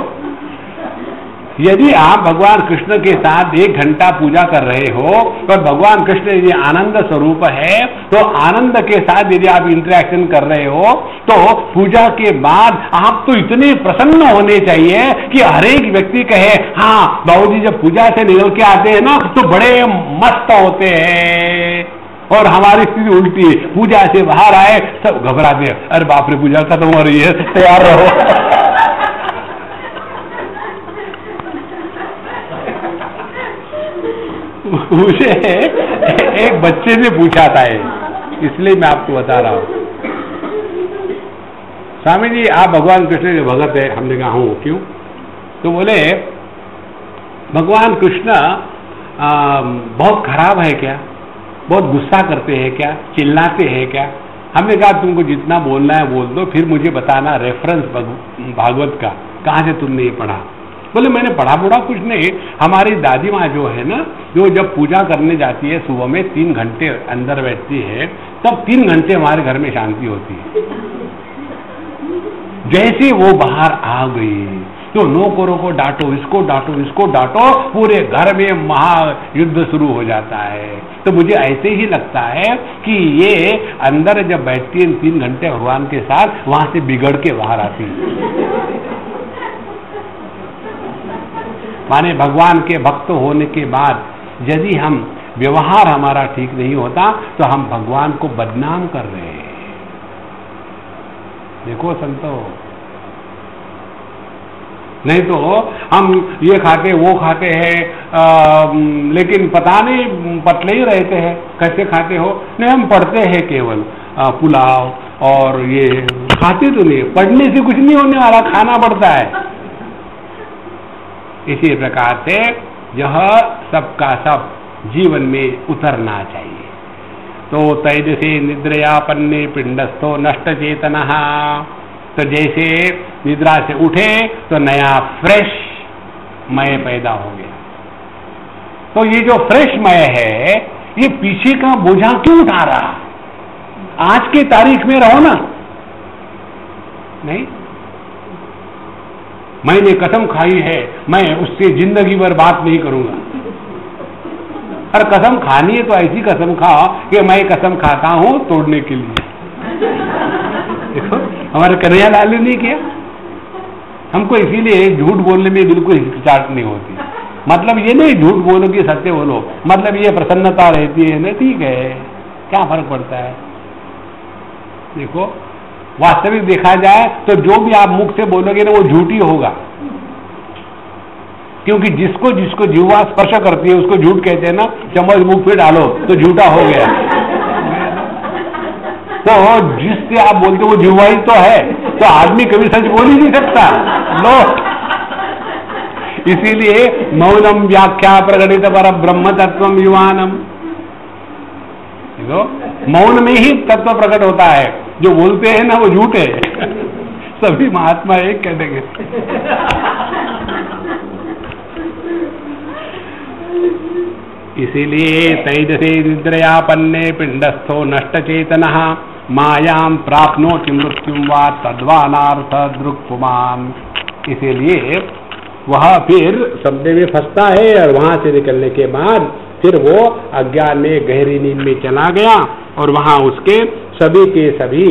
यदि आप भगवान कृष्ण के साथ 1 घंटा पूजा कर रहे हो और भगवान कृष्ण यदि आनंद स्वरूप है, तो आनंद के साथ यदि आप इंटरेक्शन कर रहे हो, तो पूजा के बाद आप तो इतने प्रसन्न होने चाहिए कि हर एक व्यक्ति कहे, हाँ बाबूजी जब पूजा से निकल के आते हैं ना तो बड़े मस्त होते हैं। और हमारी स्थिति उल्टी है, पूजा से बाहर आए सब घबराते हैं, अरे बाप रे पूजा खत्म हो रही है, तैयार रहो। मुझे एक बच्चे ने पूछा था, इसलिए मैं आपको बता रहा हूं। स्वामी जी आप भगवान कृष्ण के भगत है? हमने कहा हूं। क्यों? तो बोले भगवान कृष्ण बहुत खराब है क्या? बहुत गुस्सा करते हैं क्या? चिल्लाते हैं क्या? हमने कहा तुमको जितना बोलना है बोल दो, फिर मुझे बताना रेफरेंस भागवत का कहां से तुमने ये पढ़ा। बोले मैंने पढ़ा कुछ नहीं। हमारी दादी माँ जो है ना, जो जब पूजा करने जाती है सुबह में 3 घंटे अंदर बैठती है, तब 3 घंटे हमारे घर में शांति होती है। जैसे वो बाहर आ गई तो नौकरों को डांटो, इसको डांटो, इसको डांटो, पूरे घर में महायुद्ध शुरू हो जाता है। तो मुझे ऐसे ही लगता है कि ये अंदर जब बैठती है 3 घंटे भगवान के साथ, वहां से बिगड़ के बाहर आती है। माने भगवान के भक्त होने के बाद यदि हम व्यवहार हमारा ठीक नहीं होता तो हम भगवान को बदनाम कर रहे हैं। देखो संतो, नहीं तो हम ये खाते वो खाते हैं, लेकिन पता नहीं पतले ही रहते हैं। कैसे खाते हो? नहीं, हम पढ़ते हैं केवल पुलाव और ये खाते तो नहीं, पढ़ने से कुछ नहीं होने वाला, खाना पड़ता है। इसी प्रकार से यह सबका सब जीवन में उतरना चाहिए। तो तैजसे निद्रयापन्ने पिंडस्थो नष्ट चेतनः, तो जैसे निद्रा से उठे तो नया फ्रेश मय पैदा हो गया। तो ये जो फ्रेश मय है, ये पीछे का बोझा क्यों उठा रहा? आज के तारीख में रहो ना। नहीं, मैंने कसम खाई है, मैं उससे जिंदगी भर बात नहीं करूंगा। और कसम खानी है तो ऐसी कसम खाओ कि मैं कसम खाता हूं तोड़ने के लिए। देखो हमारे कन्हैया लाल ने नहीं किया। हमको इसीलिए झूठ बोलने में बिल्कुल हिचकिचाहट नहीं होती। मतलब ये नहीं झूठ बोलो कि सत्य बोलो, मतलब ये प्रसन्नता रहती है ना, ठीक है, क्या फर्क पड़ता है। देखो वास्तविक देखा जाए तो जो भी आप मुख से बोलोगे ना वो झूठी होगा, क्योंकि जिसको जिसको जीवा स्पर्श करती है उसको झूठ कहते हैं ना। चम्मच मुख पे डालो तो झूठा हो गया। तो जिससे आप बोलते हो वो जीवा ही तो है, तो आदमी कभी सच बोल ही नहीं सकता। लो, इसीलिए मौनम व्याख्या प्रकटित पर ब्रह्म तत्वम युवानम। देखो मौन में ही तत्व प्रकट होता है, जो बोलते हैं ना वो झूठ है। सभी महात्मा एक कह देंगे। इसीलिए तैजसे निद्रयापन्ने पिंडस्थो नष्ट चेतनः मायाम प्राप्नोति मृत्युम वा तद्वानार्थ दृक्पुमान्। इसीलिए वह फिर शब्द में फंसता है और वहां से निकलने के बाद फिर वो अज्ञान में गहरी नींद में चला गया और वहां उसके सभी के सभी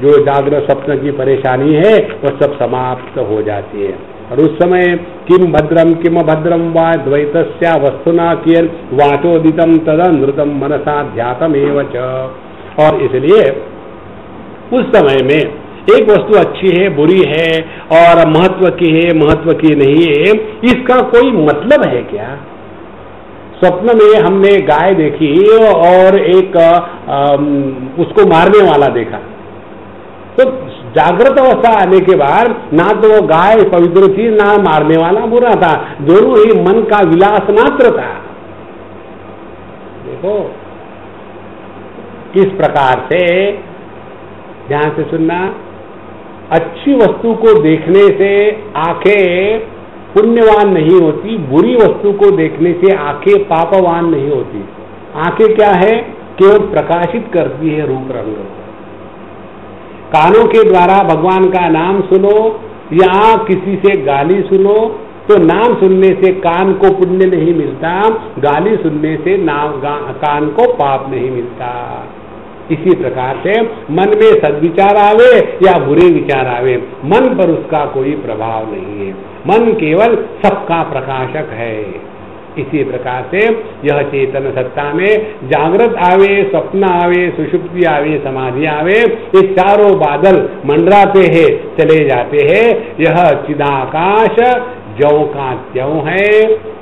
जो जागृत स्वप्न की परेशानी है वो सब समाप्त हो जाती है। और उस समय किम भद्रम वा द्वैतस्या वस्तुना कियन वाचोदितम तदनृतम मनसा ध्यातमेव च। और इसलिए उस समय में एक वस्तु अच्छी है, बुरी है और महत्व की है, महत्व की नहीं है, इसका कोई मतलब है क्या? स्वप्न में हमने गाय देखी और एक उसको मारने वाला देखा, तो जागृत अवस्था आने के बाद ना तो वो गाय पवित्र थी ना मारने वाला बुरा था, दोनों ही मन का विलास मात्र था। देखो किस प्रकार से, ध्यान से सुनना, अच्छी वस्तु को देखने से आंखें पुण्यवान नहीं होती, बुरी वस्तु को देखने से आंखें पापवान नहीं होती। आंखें क्या है? केवल प्रकाशित करती है रूप रंग। कानों के द्वारा भगवान का नाम सुनो या किसी से गाली सुनो, तो नाम सुनने से कान को पुण्य नहीं मिलता, गाली सुनने से कान को पाप नहीं मिलता। इसी प्रकार से मन में सद्विचार आवे या बुरे विचार आवे, मन पर उसका कोई प्रभाव नहीं है। मन केवल सबका प्रकाशक है। इसी प्रकार से यह चेतन सत्ता में जागृत आवे, स्वप्न आवे, सुषुप्ति आवे, समाधि आवे, ये चारों बादल मंडराते हैं, चले जाते हैं। यह चिदाकाश ज्यों का त्यों है।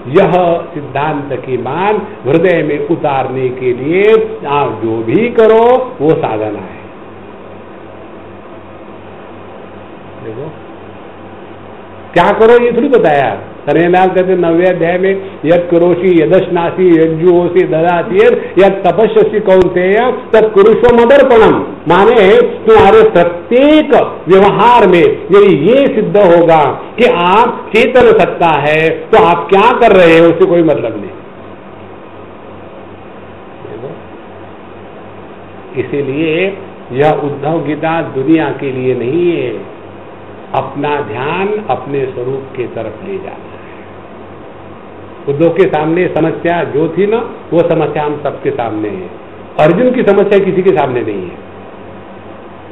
यह सिद्धांत की मान हृदय में उतारने के लिए आप जो भी करो वो साधना है। देखो क्या करो ये थोड़ी बताया। कन्हैयालाल कहते 9वें अध्याय में यद करोषि यदश्नासी यज्जुहोषि ददाति यद तपस्यसि कौन्तेय तत् कुरुष्व मदर्पणम। माने तुम्हारे प्रत्येक व्यवहार में यदि ये सिद्ध होगा कि आप चेतन सत्ता है तो आप क्या कर रहे हो उससे कोई मतलब नहीं। इसीलिए यह उद्धव गीता दुनिया के लिए नहीं है, अपना ध्यान अपने स्वरूप के तरफ ले जाना है। उद्धव के सामने समस्या जो थी ना, वो समस्या हम सबके सामने है। अर्जुन की समस्या किसी के सामने नहीं है।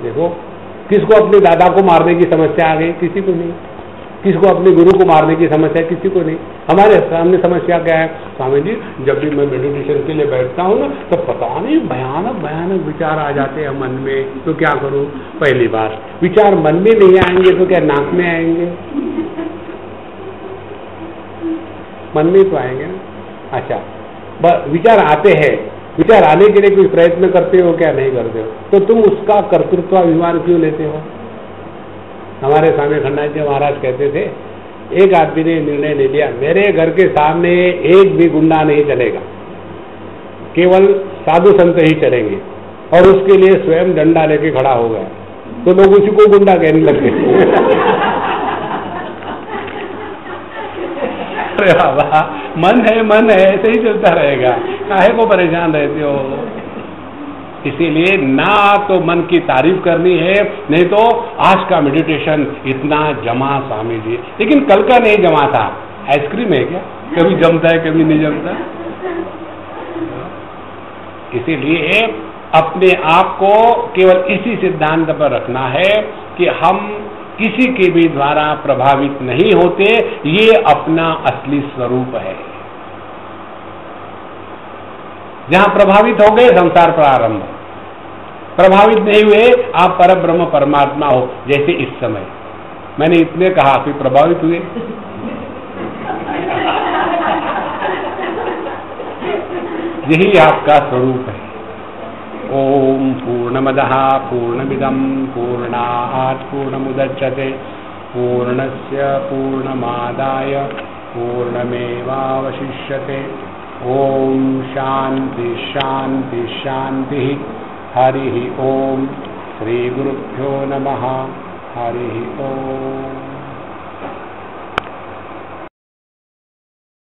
देखो, किसको अपने दादा को मारने की समस्या आ गई? किसी को नहीं। किसको अपने गुरु को मारने की समस्या? किसी को नहीं। हमारे सामने समस्या क्या है? स्वामी जी, जब भी मैं मेडिटेशन के लिए बैठता हूँ ना, तो पता नहीं भयानक भयानक विचार आ जाते हैं मन में, तो क्या करूँ? पहली बार, विचार मन में नहीं आएंगे तो क्या नाक में आएंगे? मन में तो आएंगे ना। अच्छा, विचार आते हैं, विचार आने के लिए कोई प्रयत्न करते हो क्या? नहीं करते हो। तो तुम उसका कर्तृत्वाभिमान क्यों लेते हो? हमारे स्वामी खंडाजी महाराज कहते थे, एक आदमी ने निर्णय ले लिया, मेरे घर के सामने एक भी गुंडा नहीं चलेगा, केवल साधु संत ही चलेंगे, और उसके लिए स्वयं डंडा लेके खड़ा हो गया। तो लोग उसी को गुंडा कहने लगे। अरे बाबा, मन है, ऐसे ही चलता रहेगा, काहे को परेशान रहते हो? इसीलिए ना तो मन की तारीफ करनी है, नहीं तो आज का मेडिटेशन इतना जमा स्वामी जी, लेकिन कल का नहीं जमा था। आइसक्रीम है क्या? कभी जमता है, कभी नहीं जमता। इसीलिए अपने आप को केवल इसी सिद्धांत पर रखना है कि हम किसी के भी द्वारा प्रभावित नहीं होते, ये अपना असली स्वरूप है। जहां प्रभावित हो गए, संसार प्रारंभ। प्रभावित नहीं हुए, आप परब्रह्म परमात्मा हो। जैसे इस समय मैंने इतने कहा कि प्रभावित हुए। यही आपका स्वरूप है। ओम पूर्णमदः पूर्णमिदं पूर्णात् पूर्णमुदच्यते पूर्णस्य पूर्णमादाय पूर्णमेवावशिष्यते। ओम शांति शांति शांति। हरि ओम। श्री गुरुभ्यो नमः। हरि ओम।